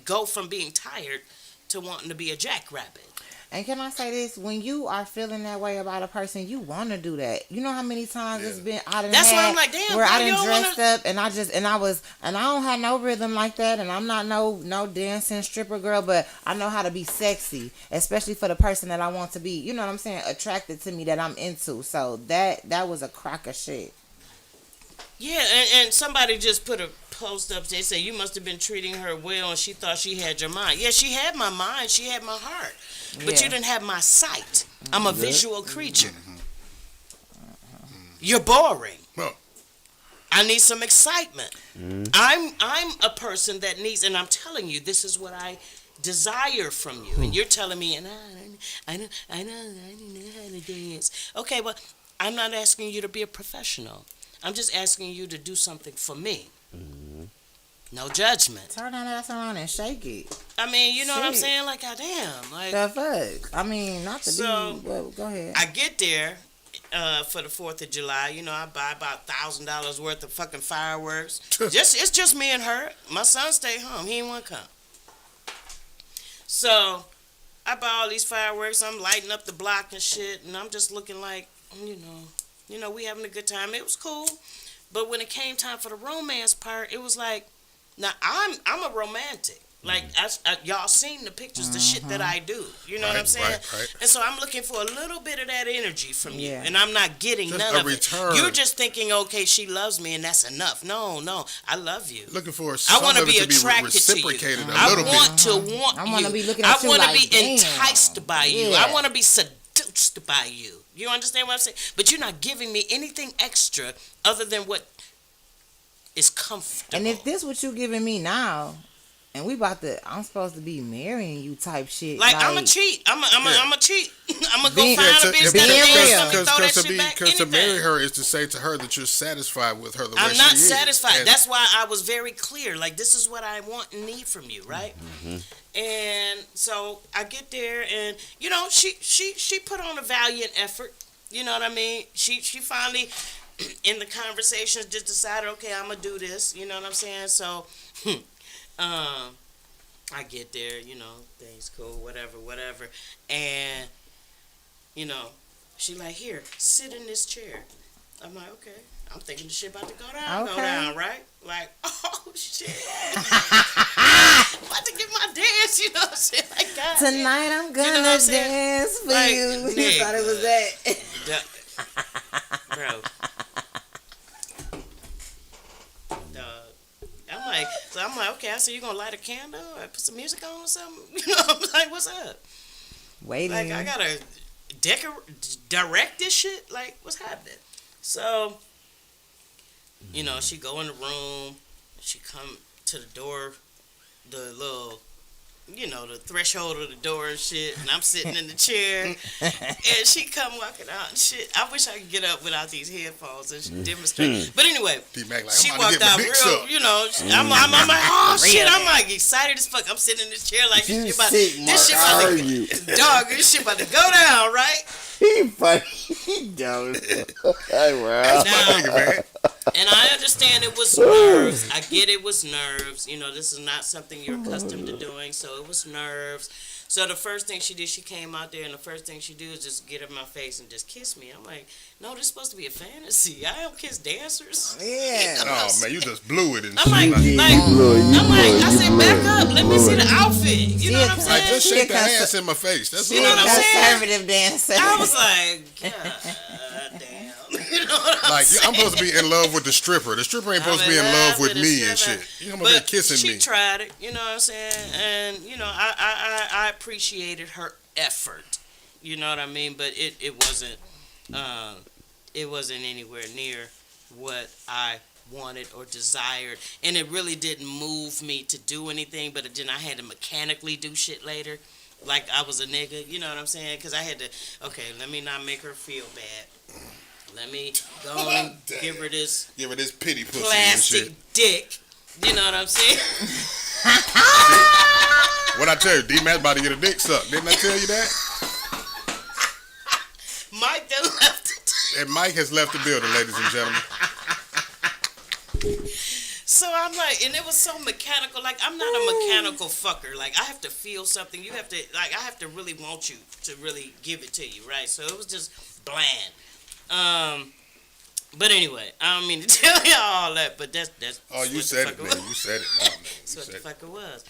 go from being tired to wanting to be a jackrabbit. And can I say this? When you are feeling that way about a person, you want to do that. You know how many times it's been I done That's had why I'm like, damn, where bro, I you done don't dressed wanna... up and I don't have no rhythm like that, and I'm not no dancing stripper girl, but I know how to be sexy, especially for the person that I want to be. You know what I'm saying? Attracted to me, that I'm into. So that was a crock of shit. Yeah, and somebody just put a post up. They say, you must have been treating her well and she thought she had your mind. Yeah, she had my mind. She had my heart. But you didn't have my sight. I'm a visual creature. You're boring. I need some excitement. I'm a person that needs, and I'm telling you, this is what I desire from you. And you're telling me, and I know how to dance. Okay, well, I'm not asking you to be a professional. I'm just asking you to do something for me. No judgment. Turn that ass around and shake it. I mean, you know what I'm saying? Like, goddamn. Like, The fuck? I mean, not to So, be... Well, go ahead. I get there for the 4th of July. You know, I buy about $1,000 worth of fucking fireworks. It's just me and her. My son stay home. He ain't want to come. So, I buy all these fireworks. I'm lighting up the block and shit. And I'm just looking like, you know, we having a good time. It was cool. But when it came time for the romance part, it was like, now I'm a romantic. Like y'all seen the pictures, the shit that I do. You know what I'm saying? Right. And so I'm looking for a little bit of that energy from you, Yeah. and I'm not getting Just none a of return. it. You're just thinking, okay, she loves me, and that's enough. No, I love you. Looking for I want to be attracted to you. reciprocated I a little bit. want to want I you. want to be looking at I you want to like, be enticed by you. Yeah. I want to be seduced by you. You understand what I'm saying? But you're not giving me anything extra other than what is comfortable. And if this what you giving me now, and I'm supposed to be marrying you type shit. Like I'm a cheat. I'm a cheat. I'm gonna go Being- find a bitch that'll dance and throw that shit back. Because to marry Anything. her is to say to her that you're satisfied with her the way I'm she not is. satisfied. And That's why I was very clear. Like, this is what I want and need from you, right? And so I get there, and you know, she put on a valiant effort. You know what I mean? She finally, in the conversations, just decided, okay, I'm gonna do this. You know what I'm saying? So, I get there. You know, things cool, whatever, and you know, she like, here, sit in this chair. I'm like, okay. I'm thinking the shit about to go down, right? Like, oh shit. About to get my dance, you know what I'm saying? Like, God, Tonight I'm gonna You know what I'm saying? dance for Like, you. You nigga. thought it was that. Bro. I'm like, okay, I said, you gonna light a candle or put some music on or something? You know, I'm like, what's up? Waiting. Like, I gotta direct this shit? Like, what's happening? So, you know, she go in the room, she come to the door, the little, you know, the threshold of the door and shit, and I'm sitting in the chair, and she come walking out and shit. I wish I could get up without these headphones and demonstrate. But anyway, D-Mac like, she I'm about to walked get my out dicks real, up. you know, I'm like, oh shit, I'm like excited as fuck. I'm sitting in this chair like, You this shit sick, Mark. I heard you. dog, this shit about to go down, right? He funny. He dumb. Hey, wow. That's my nigga, man. And I understand it was nerves. I get it was nerves. You know, this is not something you're accustomed to doing, so it was nerves. So the first thing she did, she came out there, and the first thing she did is just get in my face and just kiss me. I'm like, no, this is supposed to be a fantasy. I don't kiss dancers. Yeah. Oh man, you just blew it and I'm shit. like, I said, back up. Let me see the outfit. You know what I'm Like, saying? just shake the ass in my face. That's You know what I'm saying? Conservative dancer. I was like, God damn. You know what I'm Like, saying? I'm supposed to be in love with the stripper. The stripper ain't supposed to be in love with me and shit. You know, I'm supposed to be kissing she me. tried it, you know what I'm saying? And, you know, I appreciated her effort. You know what I mean? But it wasn't anywhere near what I wanted or desired. And it really didn't move me to do anything, but then I had to mechanically do shit later. Like I was a nigga, you know what I'm saying? Because I had to, okay, let me not make her feel bad. Let me go and give her this pity pussy and plastic shit. dick. You know what I'm saying? What I tell you, D-Mac about to get a dick sucked. Didn't I tell you that? Mike done left it. And Mike has left the building, ladies and gentlemen. So I'm like, and it was so mechanical. Like, I'm not a mechanical fucker. Like, I have to feel something. You have to, like, I have to really want you to really give it to you, right? So it was just bland. But anyway, I don't mean to tell you all that, but that's Oh, you what said the it, fuck man. was. You said it now, man. That's what the fuck it was.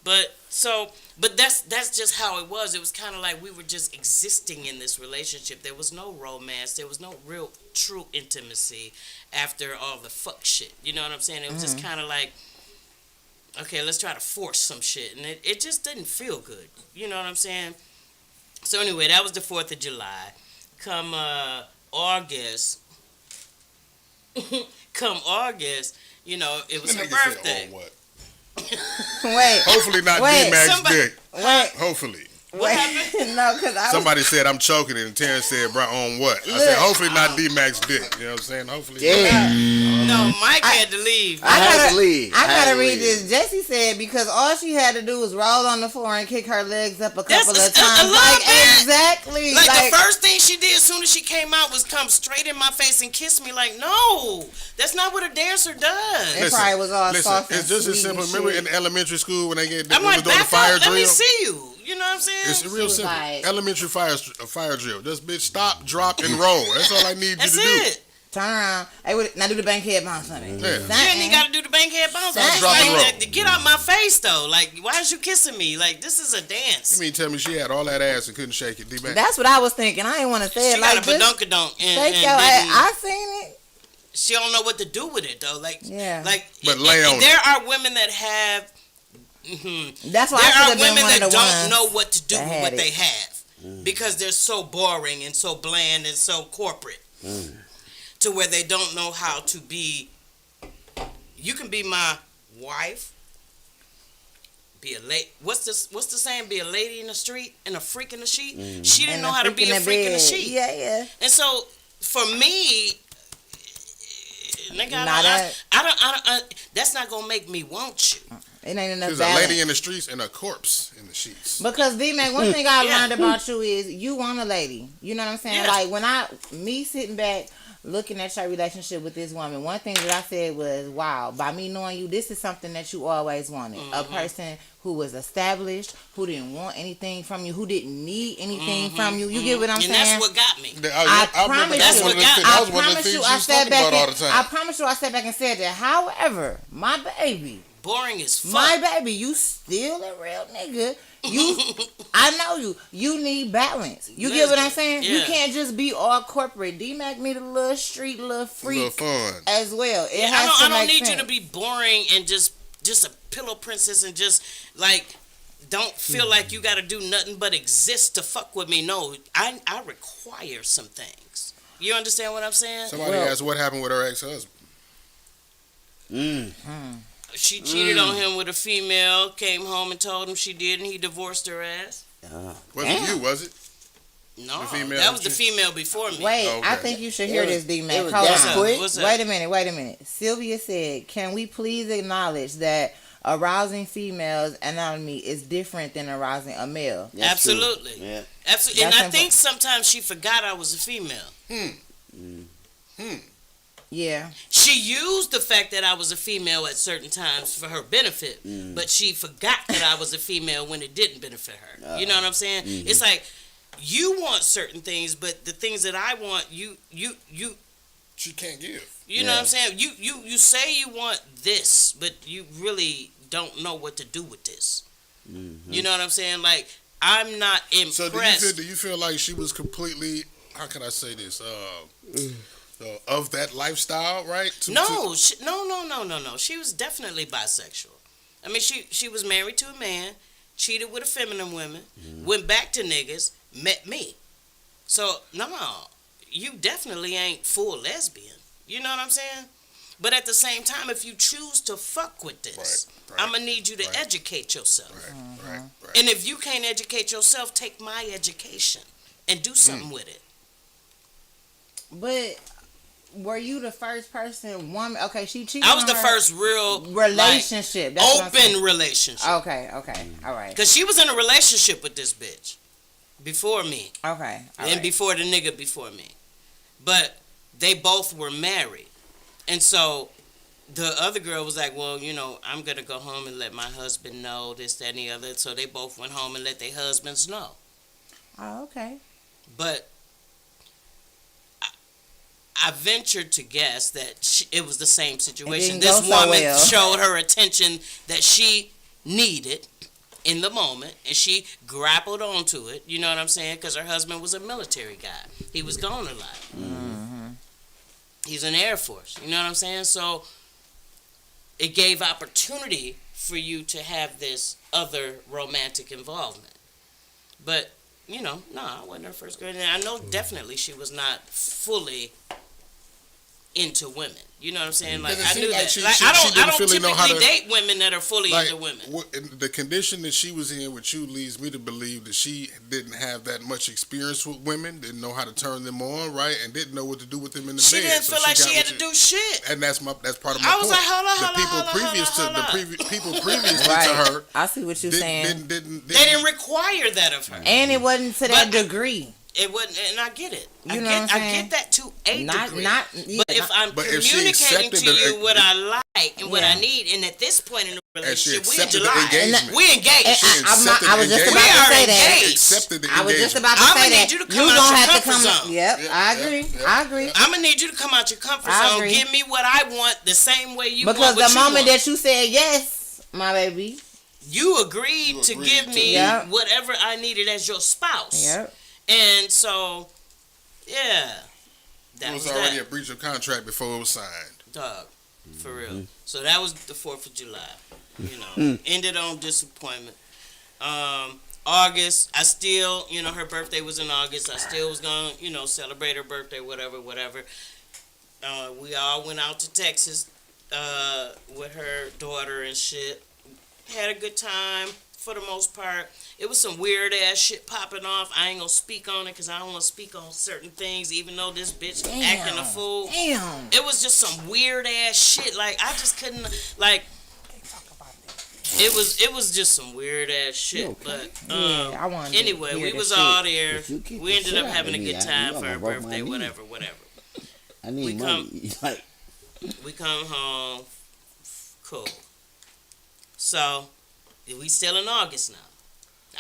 But that's just how it was. It was kind of like we were just existing in this relationship. There was no romance. There was no real true intimacy after all the fuck shit. You know what I'm saying? It was just kind of like, okay, let's try to force some shit. And it just didn't feel good. You know what I'm saying? So anyway, that was the 4th of July. Come August, you know, it was her birthday. Said, oh, what? Wait. Hopefully not Wait, D-Mac's dick. Wait. Hopefully. What happened? No, because Somebody said I'm choking it, and Terrence said, bro, on what? I said, hopefully not D-Mac's dick. You know what I'm saying? Hopefully. Damn. No, Mike had to leave. I had to leave. I had gotta to read leave. this. Jessie said because all she had to do was roll on the floor and kick her legs up a That's couple of a times. little Like bit. exactly. Like the first thing she did as soon as she came out was come straight in my face and kiss me. Like, no, that's not what a dancer does. It probably was all soft and it's just as sweet simple. and Remember shit. in elementary school when they get I'm when like, they was doing the back fire up, let me drill? see you. You know what I'm saying? It's real was simple. like- Elementary fire drill. Just bitch, stop, drop, and roll. That's all I need That's you to it. Turn around. Hey, now do the bankhead bounce on me. Yeah. You ain't even gotta do the bankhead bounce. Get out my face though. Like, why is you kissing me? Like, this is a dance. You mean tell me she had all that ass and couldn't shake it, D-Mac? That's what I was thinking. I didn't want to say she it like got a badunkadunk Shake your ass. I seen it. She don't know what to do with it though. Like, but lay on there are women that have. That's why there are women that don't know what to do with what they have because they're so boring and so bland and so corporate. To where they don't know how to be. You can be my wife. Be a lady. What's the saying? Be a lady in the street and a freak in the sheet. She didn't know how to be a freak in the sheet. Yeah. And so for me, nigga, I don't. That's not gonna make me want you. It ain't enough. She's a lady in the streets and a corpse in the sheets. Because D-Mac, one thing I learned about you is you want a lady. You know what I'm saying? Yeah. Like when me sitting back looking at your relationship with this woman, one thing that I said was, wow, by me knowing you, this is something that you always wanted. A person who was established, who didn't want anything from you, who didn't need anything from you. You get what I'm saying? And that's what got me. I promise you, I sat back all the time. I promise you, I sat back and said that. However, my baby, boring as fuck. my baby, you still a real nigga. I know you. You need balance. You get what I'm saying? Yeah. You can't just be all corporate. D-Mac need a little street, little freak, little fun as well. I don't need you to be boring and just a pillow princess and just like don't feel like you got to do nothing but exist to fuck with me. No, I require some things. You understand what I'm saying? Somebody asked what happened with her ex-husband. She cheated on him with a female, came home and told him she did, and he divorced her ass. Wasn't you, was it? No, that was the female before me. Wait, okay. I think you should hear this, D-Mac. Hold on. Wait a minute. Sylvia said, can we please acknowledge that arousing females anatomy is different than arousing a male? That's absolutely. True. Yeah. Absolutely. And I think sometimes she forgot I was a female. Yeah. She used the fact that I was a female at certain times for her benefit, but she forgot that I was a female when it didn't benefit her. You know what I'm saying? It's like you want certain things, but the things that I want, she can't give. You know what I'm saying? You say you want this, but you really don't know what to do with this. You know what I'm saying? Like I'm not impressed. So do you feel like she was completely? How can I say this? Of that lifestyle, right? No. She was definitely bisexual. I mean, she was married to a man, cheated with a feminine woman, went back to niggas, met me. So, no, you definitely ain't full lesbian. You know what I'm saying? But at the same time, if you choose to fuck with this, I'm going to need you to educate yourself. Right. And if you can't educate yourself, take my education and do something with it. But were you the first woman? Okay, she cheated. I was the first real relationship, open relationship. Okay, all right. Because she was in a relationship with this bitch before me. Okay, and before the nigga before me, but they both were married, and so the other girl was like, "Well, I'm gonna go home and let my husband know this, that, and the other." So they both went home and let their husbands know. Oh, okay. But I ventured to guess that it was the same situation. This woman showed her attention that she needed in the moment, and she grappled onto it. You know what I'm saying? Because her husband was a military guy. He was gone a lot. He's in the Air Force. You know what I'm saying? So it gave opportunity for you to have this other romantic involvement. But, no, I wasn't her first girl. And I know definitely she was not fully into women. You know what I'm saying? Like I knew that. I don't typically date women that are fully into women. The condition that she was in with you leads me to believe that she didn't have that much experience with women, didn't know how to turn them on, right, and didn't know what to do with them in the bed. She didn't feel like she had to do shit. And that's part of my point. I was like, hold on. The people previous to her. I see what you're saying. They didn't require that of her, and it wasn't to that degree. It wasn't, and I get it. I get that to a degree. But if I'm communicating to you what I like and what I need, and at this point in the And she relationship. We in accepted the July. engagement. We engaged. She accepted I was the just engagement. about to say We are that. engaged. Accepted the I was just engagement. about to I'ma say need that. you to come You out gonna your have to comfort come. zone. Yep, Yep, I yep, agree. yep. I agree. I'm gonna need you to come out your comfort I zone. agree. Give me what I want the same way you Because want what the you moment want. that you said yes, my baby. You agreed to give me Yep. whatever I needed as your spouse. Yep. And so, yeah, that It was was already that. a breach of contract before it was signed. Dog, for real. So that was the 4th of July. You know, ended on disappointment. August, I still, you know, her birthday was in August. I still was gonna, you know, celebrate her birthday, whatever. We all went out to Texas with her daughter and shit. Had a good time for the most part. It was some weird ass shit popping off. I ain't gonna speak on it because I don't want to speak on certain things, even though this bitch acting a fool. Damn. It was just some weird ass shit. Like I just couldn't like. It was just some weird ass shit. But Yeah, I wanted to anyway, hear we the was shit. all there. If you kick We the ended shit up out having of a me, good time you for her gonna broke my birthday, knee. whatever. I need We money. Like, We come home, cool. So we still in August now.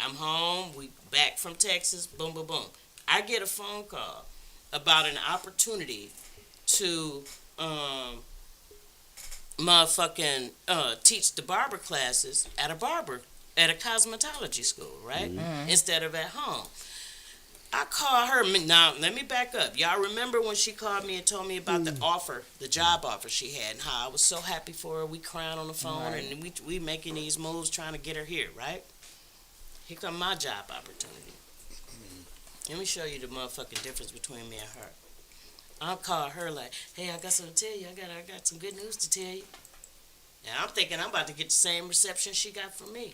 I'm home. We back from Texas. Boom, boom, boom. I get a phone call about an opportunity to motherfucking teach the barber classes at a cosmetology school, right? Instead of at home. I call her. Now, let me back up. Y'all remember when she called me and told me about the offer, the job offer she had, and how I was so happy for her. We crying on the phone, and we making these moves trying to get her here, right? Here come my job opportunity. Let me show you the motherfucking difference between me and her. I'll call her like, hey, I got something to tell you. I got some good news to tell you. And I'm thinking I'm about to get the same reception she got from me.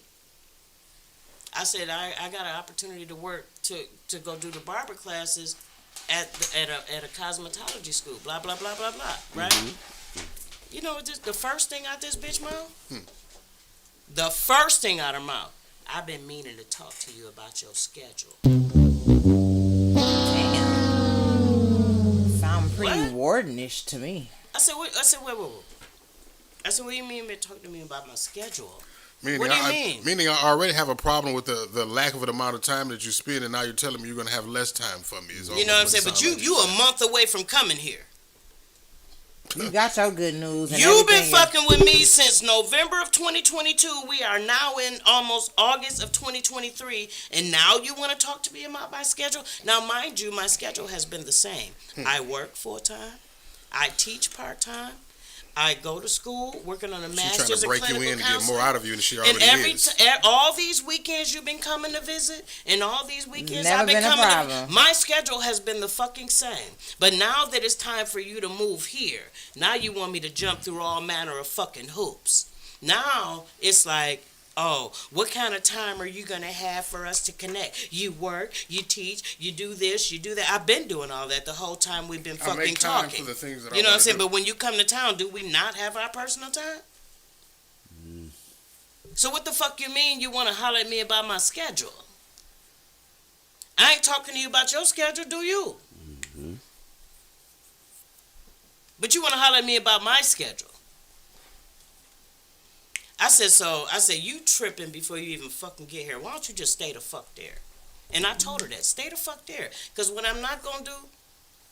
I said I got an opportunity to work to go do the barber classes at a cosmetology school. Blah blah blah blah blah. Right? You know what? The first thing out this bitch mouth. The first thing out her mouth. I've been meaning to talk to you about your schedule. Sound pretty What? wardenish to me. I said wait. I said what do you mean by talking to me about my schedule? Meaning What do you mean? Meaning I already have a problem with the lack of an amount of time that you spend, and now you're telling me you're going to have less time for me. You know what I'm saying? But you a month away from coming here. You got your good news. And You've been everything. fucking with me since November of 2022. We are now in almost August of 2023, and now you want to talk to me about my schedule? Now, mind you, my schedule has been the same. I work full time. I teach part time. I go to school working on a master's She's in trying to break you clinical in and get counseling. more out of you than she And already is. all these weekends you've been coming to visit, and all these weekends Never I've been been a coming. problem. My schedule has been the fucking same. But now that it's time for you to move here, now you want me to jump through all manner of fucking hoops. Now it's like, oh, what kind of time are you gonna have for us to connect? You work, you teach, you do this, you do that. I've been doing all that the whole time we've been I fucking make time talking. for the things that You I know what I'm wanna saying? do. But when you come to town, do we not have our personal time? So what the fuck you mean you want to holler at me about my schedule? I ain't talking to you about your schedule, do you? But you want to holler at me about my schedule. I said, you tripping before you even fucking get here. Why don't you just stay the fuck there? And I told her that. Stay the fuck there. Because what I'm not going to do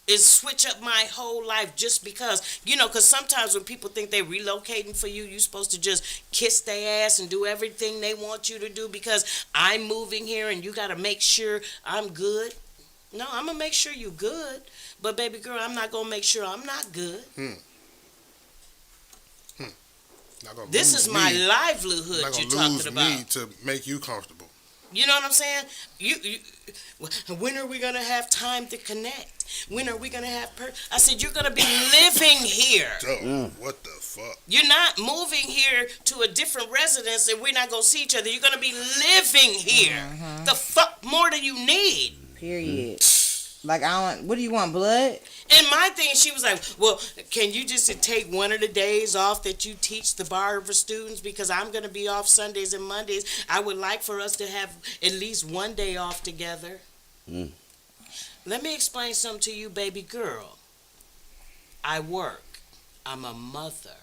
is switch up my whole life just because, because sometimes when people think they're relocating for you, you're supposed to just kiss their ass and do everything they want you to do because I'm moving here and you got to make sure I'm good. No, I'm going to make sure you're good. But baby girl, I'm not going to make sure I'm not good. This is my livelihood you're talking about. Me to make you comfortable. You know what I'm saying? When are we going to have time to connect? When are we going to have I said, you're going to be living here. So, what the fuck? You're not moving here to a different residence and we're not going to see each other. You're going to be living here. The fuck more do you need? Period. Like, what do you want, blood? And my thing, she was like, well, can you just take one of the days off that you teach the barber students? Because I'm going to be off Sundays and Mondays. I would like for us to have at least one day off together. Let me explain something to you, baby girl. I work. I'm a mother.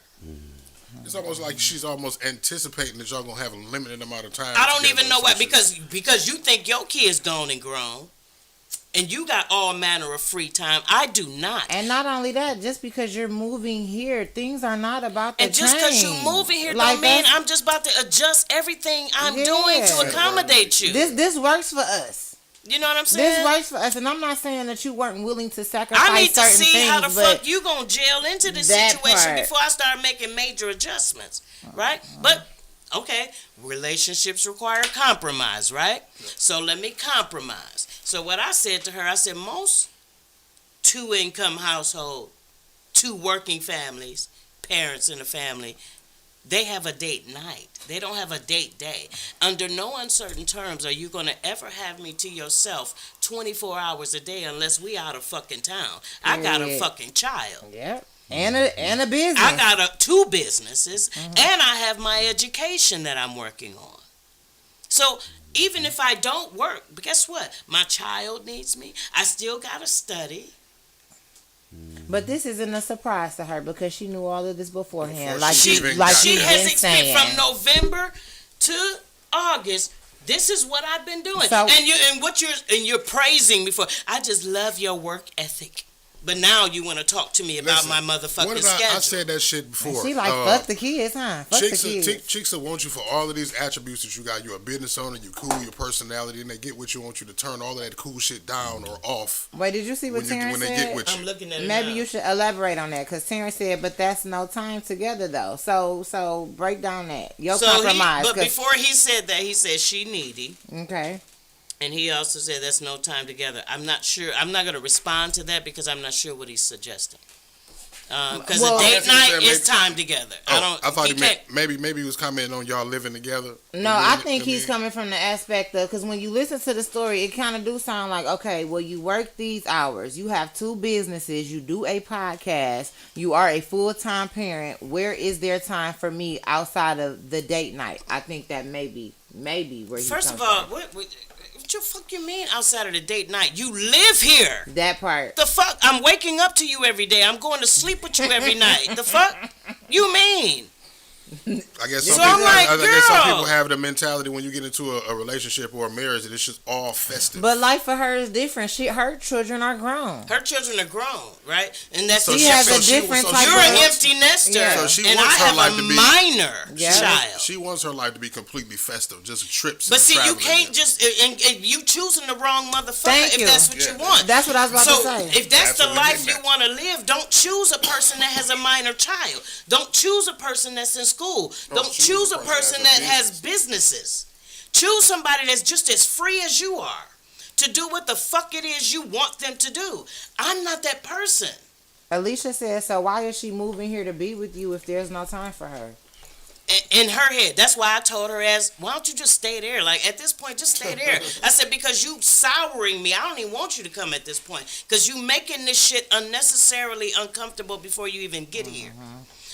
It's almost like she's almost anticipating that y'all gonna have a limited amount of time. I don't even know what, because you think your kid's gone and grown, and you got all manner of free time. I do not. And not only that, just because you're moving here, things are not about to change. And just because you're moving here don't mean I'm just about to adjust everything I'm doing to accommodate you. This works for us. You know what I'm saying? This works for us, and I'm not saying that you weren't willing to sacrifice certain things. I need to see how the fuck you gonna jail into this situation before I start making major adjustments, right? But okay, relationships require compromise, right? So let me compromise. So what I said to her, I said most 2-income household, 2 working families, parents in a family, they have a date night. They don't have a date day. Under no uncertain terms are you going to ever have me to yourself 24 hours a day unless we out of fucking town. I got a fucking child. Yep. And a business. I got 2 businesses, and I have my education that I'm working on. So even if I don't work, but guess what? My child needs me. I still got to study. But this isn't a surprise to her because she knew all of this beforehand. She has experienced from November to August. This is what I've been doing, so, you're praising me for. I just love your work ethic. But now you want to talk to me about my motherfucking schedule. I said that shit before. She like, fuck the kids, huh? Fuck chicks the kids. Chicks will want you for all of these attributes that you got. You're a business owner, you cool, your personality, and they get what you want you to turn all of that cool shit down or off. Wait, did you see what Terrence said? When they get with you. I'm looking at it Maybe now. you should elaborate on that because Terrence said, but that's no time together though. So break down that. Compromise. But before he said that, he said she needy. Okay. And he also said that's no time together. I'm not sure. I'm not going to respond to that because I'm not sure what he's suggesting. Because a date night is time together. I thought he meant maybe he was commenting on y'all living together. No, I think he's coming from the aspect of, because when you listen to the story, it kind of do sound like, okay, well, you work these hours, you have 2 businesses, you do a podcast, you are a full-time parent. Where is there time for me outside of the date night? I think that maybe where he First of all, what the fuck you mean outside of the date night? You live here. That part. The fuck? I'm waking up to you every day. I'm going to sleep with you every night. The fuck? You mean? I guess some people have the mentality when you get into a relationship or a marriage that it's just all festive. But life for her is different. Her children are grown. Her children are grown, right? And that's she has a different type. You're an empty nester, and I have a minor child. She wants her life to be completely festive, just trips. But see, you can't just and you choosing the wrong motherfucker if that's what you want. That's what I was about to say. If that's the life you want to live, don't choose a person that has a minor child. Don't choose a person that's in school. Don't choose a person that has businesses. Choose somebody that's just as free as you are to do what the fuck it is you want them to do. I'm not that person. Alicia says, so why is she moving here to be with you if there's no time for her? In her head. That's why I told her why don't you just stay there? Like, at this point, just stay there. I said, because you souring me. I don't even want you to come at this point. Because you making this shit unnecessarily uncomfortable before you even get here.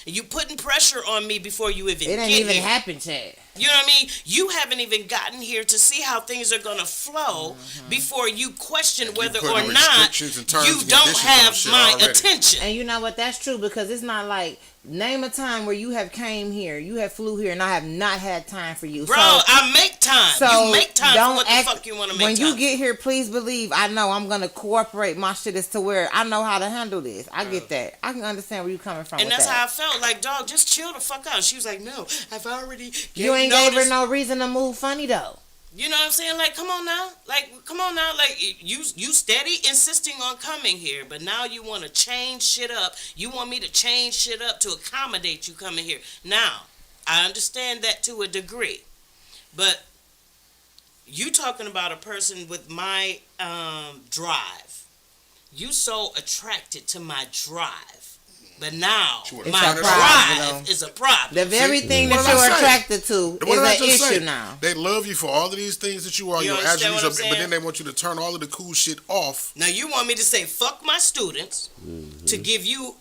You putting pressure on me before you even get here. It ain't even happened yet. You know what I mean? You haven't even gotten here to see how things are going to flow before you question whether or not you don't have my attention. And you know what? That's true because it's not like, name a time where you have came here, you have flew here, and I have not had time for you. Bro, I make time. You make time for what the fuck you want to make when time. When you get here, please believe, I know I'm going to cooperate my shit as to where I know how to handle this. I get that. I can understand where you're coming from. And that's how I felt. Like, dog, just chill the fuck out. She was like, no, I've already You ain't gave her no reason to move funny, though. You know what I'm saying? Like, come on now. Like, you steady insisting on coming here, but now you want to change shit up. You want me to change shit up to accommodate you coming here. Now, I understand that to a degree, but you talking about a person with my drive. You so attracted to my drive. But now, my drive is a problem. The very thing that you're attracted to is an issue now. They love you for all of these things that you are, your attributes, but then they want you to turn all of the cool shit off. Now, you want me to say, fuck my students to give you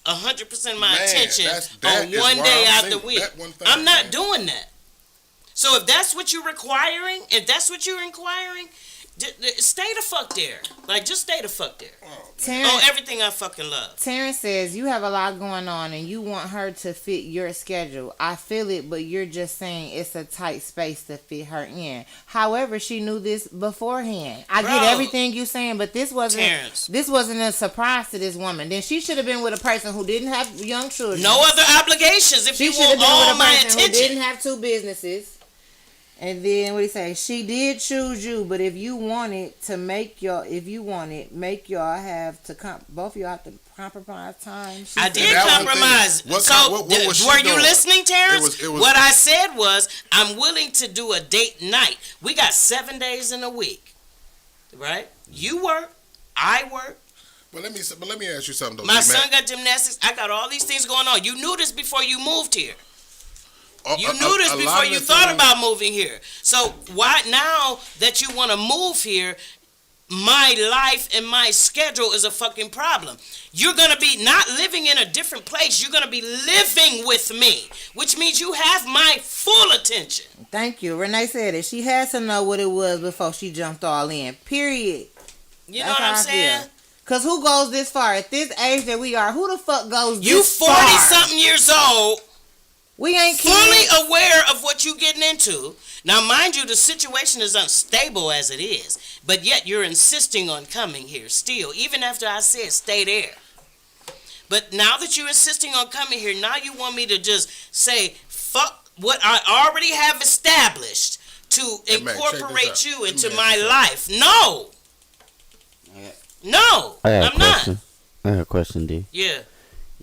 100% of my attention on one day out the week. I'm not doing that. So if that's what you're requiring, Stay the fuck there. Like, just stay the fuck there. Terrence, Everything I fucking love. Terrence says you have a lot going on and you want her to fit your schedule. I feel it, but you're just saying it's a tight space to fit her in. However, she knew this beforehand. I get everything you saying, but this wasn't a surprise to this woman. Then she should have been with a person who didn't have young children. No other obligations. If you want all my attention, who didn't have 2 businesses. And then what do you say? She did choose you, but if you wanted to make y'all have to both of y'all have to compromise time. I did compromise. What were you listening, Terrence? What I said was, I'm willing to do a date night. We got 7 days in a week, right? You work, I work. But let me ask you something though. My son got gymnastics. I got all these things going on. You knew this before you moved here. You knew this before you thought about moving here. So why now that you want to move here, my life and my schedule is a fucking problem. You're going to be not living in a different place. You're going to be living with me, which means you have my full attention. Thank you. Renee said it. She has to know what it was before she jumped all in. Period. You know what I'm saying? Because who goes this far? At this age that we are, who the fuck goes this far? You 40-something years old. We ain't fully aware of what you're getting into. Now, mind you, the situation is unstable as it is, but yet you're insisting on coming here still, even after I said stay there. But now that you're insisting on coming here, now you want me to just say, fuck what I already have established to incorporate you into my life. No. No, I'm not. I have a question, D. Yeah.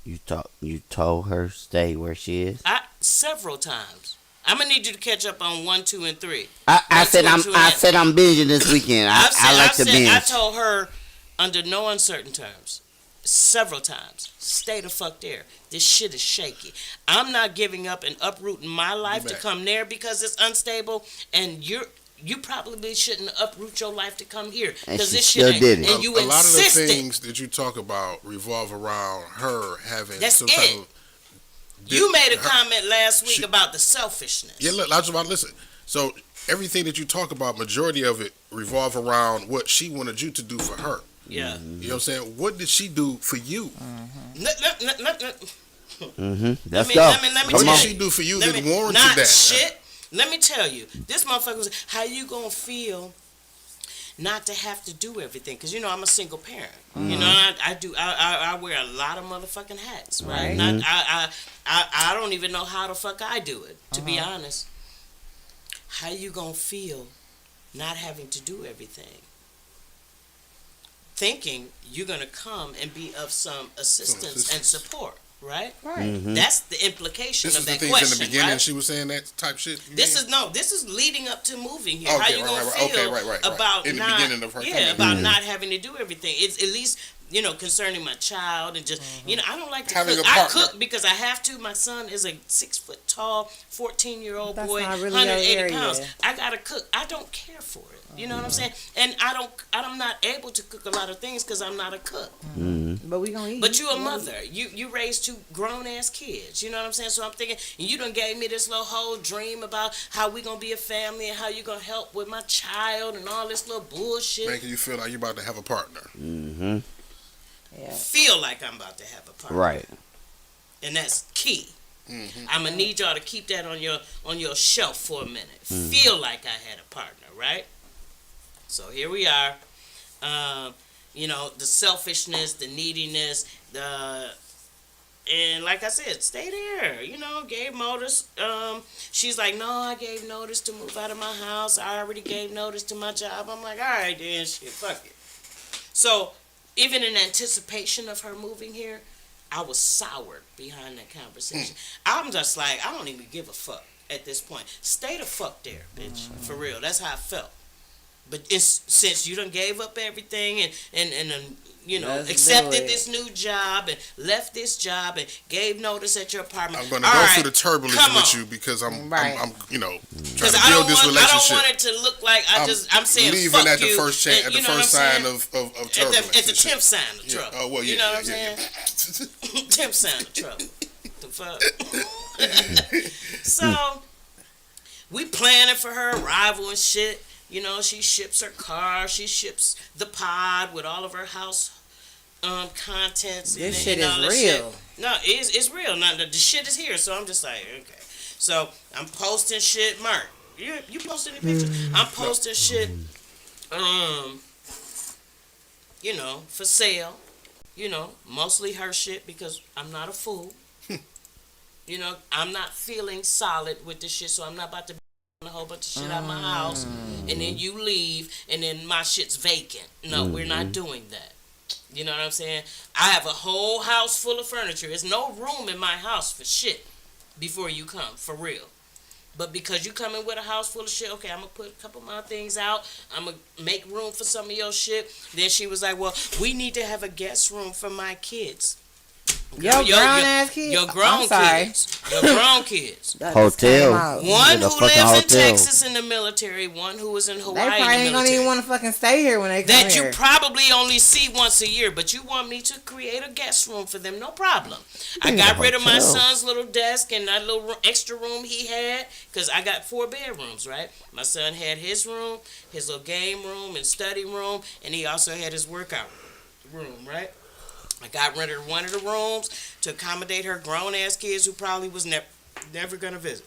You told her stay where she is? Several times. I'm gonna need you to catch up on 1, 2, and 3. I said I'm binging this weekend. I like to binge. I told her under no uncertain terms, several times, stay the fuck there. This shit is shaky. I'm not giving up and uprooting my life to come there because it's unstable, and you probably shouldn't uproot your life to come here because this shit ain't. And you a lot of the things that you talk about revolve around her having some type of. You made a comment last week about the selfishness. Yeah, look, I was about to listen. So everything that you talk about, majority of it revolve around what she wanted you to do for her. Yeah. You know what I'm saying? What did she do for you? Let's go. What did she do for you that warranted that? Shit. Let me tell you, this motherfucker was, how you gonna feel not to have to do everything? Because, you know, I'm a single parent. You know, I wear a lot of motherfucking hats, right? And I don't even know how the fuck I do it, to be honest. How you gonna feel not having to do everything? Thinking you're gonna come and be of some assistance and support. Right? That's the implication of that question. This is the things in the beginning she was saying that type shit? This is leading up to moving here. How you gonna feel about in the beginning of her about not having to do everything. It's at least, you know, concerning my child and just, you know, I don't like to cook. I cook because I have to. My son is a 6 foot tall, 14-year-old boy, 180 pounds. I gotta cook. I don't care for it. You know what I'm saying? And I'm not able to cook a lot of things because I'm not a cook. But we gonna eat. But you a mother. You raised 2 grown ass kids. You know what I'm saying? So I'm thinking, you done gave me this little whole dream about how we gonna be a family and how you gonna help with my child and all this little bullshit. Making you feel like you about to have a partner. Yeah. Feel like I'm about to have a partner. Right. And that's key. I'm gonna need y'all to keep that on your shelf for a minute. Feel like I had a partner, right? So here we are. You know, the selfishness, the neediness, and like I said, stay there. You know, gave notice. She's like, no, I gave notice to move out of my house. I already gave notice to my job. I'm like, all right, then, shit, fuck it. So even in anticipation of her moving here, I was soured behind that conversation. I'm just like, I don't even give a fuck at this point. Stay the fuck there, bitch. For real. That's how I felt. But it's, since you done gave up everything and you know, accepted this new job and left this job and gave notice at your apartment. I'm going to go through the turbulence with you because I'm you know, trying to build this relationship. I don't want it to look like I'm saying leaving fuck at you. the first at the first sign of turbulence. At the 10th sign of trouble. Oh, well, yeah. You know what I'm saying? 10th sign of trouble. The fuck? So, we planning for her arrival and shit. You know, she ships her car. She ships the pod with all of her house contents. This and shit all is that real. Shit. No, it's real. Now the shit is here. So I'm just like, okay. So I'm posting shit, Mark. You posting any pictures? I'm posting shit. You know, for sale. You know, mostly her shit because I'm not a fool. You know, I'm not feeling solid with this shit, so I'm not about to a whole bunch of shit out my house, and then you leave, and then my shit's vacant. No, we're not doing that. You know what I'm saying? I have a whole house full of furniture. There's no room in my house for shit before you come, for real. But because you come in with a house full of shit, okay, I'm going to put a couple more things out. I'm going to make room for some of your shit. Then she was like, well, we need to have a guest room for my kids. Your grown-ass kids? Your grown kids. Your grown kids. Hotel. One who lives in hotel. Texas in the military, one who is in Hawaii They probably in the ain't gonna military. even want to fucking stay here when they come That here. you probably only see once a year, but you want me to create a guest room for them, no problem. I got rid of my son's little desk and that little extra room he had, because I got 4 bedrooms, right? My son had his room, his little game room and study room, and he also had his workout room, right? I got rid of one of the rooms to accommodate her grown-ass kids who probably was never going to visit.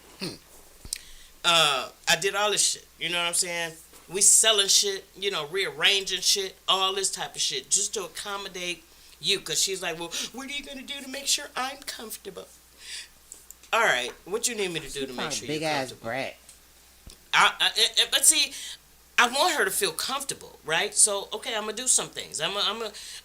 I did all this shit, you know what I'm saying? We selling shit, you know, rearranging shit, all this type of shit, just to accommodate you. Because she's like, well, what are you going to do to make sure I'm comfortable? All right, what you need me to do to make sure you're comfortable? Big-ass brat. But see, I want her to feel comfortable, right? So, okay, I'm gonna do some things.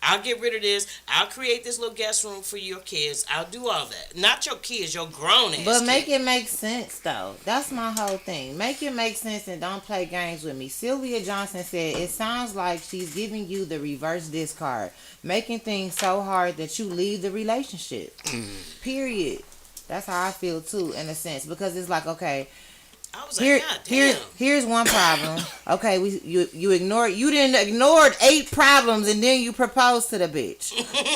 I'll get rid of this. I'll create this little guest room for your kids. I'll do all that. Not your kids, your grown ass. But make it make sense, though. That's my whole thing. Make it make sense and don't play games with me. Sylvia Johnson said it sounds like she's giving you the reverse discard, making things so hard that you leave the relationship. Period. That's how I feel too, in a sense, because it's like, okay. I was like, God damn. Here's one problem. Okay, you ignored. You didn't ignored 8 problems and then you proposed to the bitch.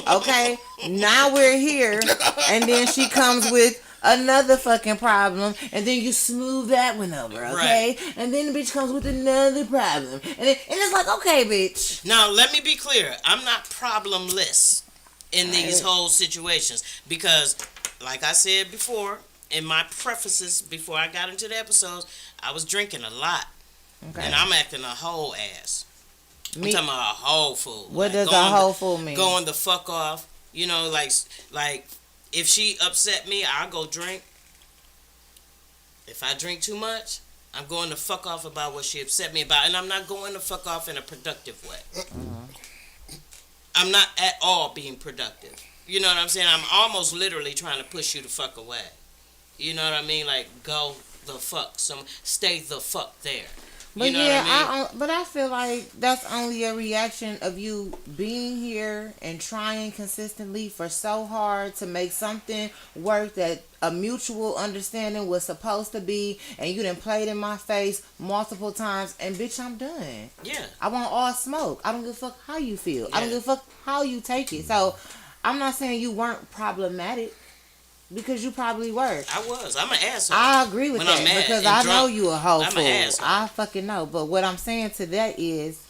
Okay, now we're here, and then she comes with another fucking problem, and then you smooth that one over. Okay, right. And then the bitch comes with another problem, and it's like, okay, bitch. Now let me be clear. I'm not problemless in these whole situations because, like I said before. In my prefaces before I got into the episodes, I was drinking a lot. Okay. And I'm acting a whole ass. I'm talking about a whole fool. What does a whole fool mean? Going the fuck off. You know, like if she upset me, I'll go drink. If I drink too much, I'm going to fuck off about what she upset me about. And I'm not going to fuck off in a productive way. I'm not at all being productive. You know what I'm saying? I'm almost literally trying to push you the fuck away. You know what I mean? Like, go the fuck. Stay the fuck there. But you know yeah, what I mean? I feel like that's only a reaction of you being here and trying consistently for so hard to make something work that a mutual understanding was supposed to be, and you done played in my face multiple times, and bitch, I'm done. Yeah. I want all smoke. I don't give a fuck how you feel. Yeah. I don't give a fuck how you take it. So, I'm not saying you weren't problematic. Because you probably were. I was. I'm an asshole. I agree with that because I know you a whole fool. I'm an asshole. I fucking know. But what I'm saying to that is,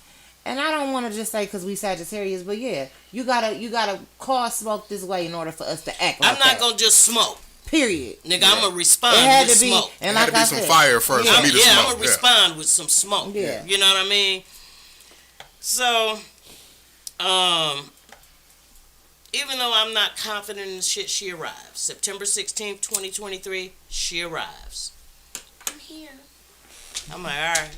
and I don't want to just say because we Sagittarius, but yeah, you gotta call smoke this way in order for us to act like I'm not gonna just smoke. Period. Nigga, I'm gonna respond with smoke. And like I said, some fire first for me to smoke. I'm gonna respond with some smoke. Yeah. You know what I mean? So, even though I'm not confident in the shit, she arrives. September 16th, 2023, she arrives. I'm here. I'm like, all right.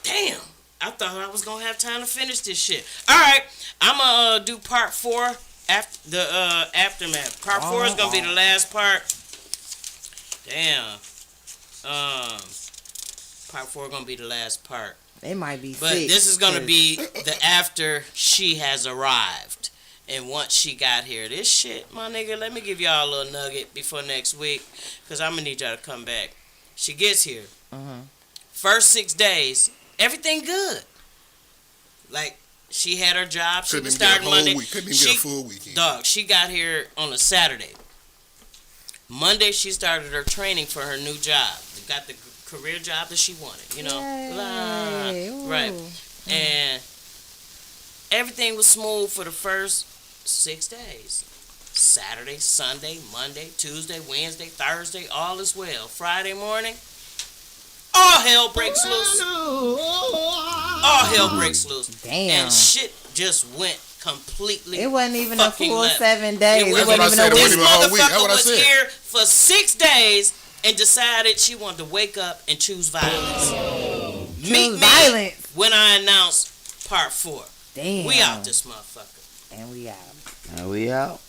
Damn. I thought I was going to have time to finish this shit. All right. I'm going to do part 4 after the aftermath. Part 4 is going to be the last part. Damn. Part 4 is going to be the last part. It might be But this is going to be the after she has arrived. And once she got here, this shit, my nigga, let me give y'all a little nugget before next week. Because I'm going to need y'all to come back. She gets here. First 6 days, everything good. Like, she had her job. She was starting Monday. Couldn't even get a full weekend. Dog, she got here on a Saturday. Monday, she started her training for her new job. Got the career job that she wanted, you know. Yay. Right. And everything was smooth for the first 6 days. Saturday, Sunday, Monday, Tuesday, Wednesday, Thursday, all is well. Friday morning, all hell breaks loose. All hell breaks loose. Damn. And shit just went completely. It wasn't even a full left. 7 days. It wasn't even a This week. motherfucker was here for 6 days and decided she wanted to wake up and choose violence. Meet violence when I announce part 4. Damn. We out this motherfucker. And we out. And we out.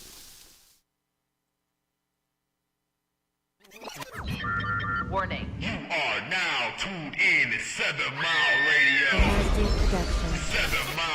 Warning. You are now tuned in to 7 Mile Radio. 7 Mile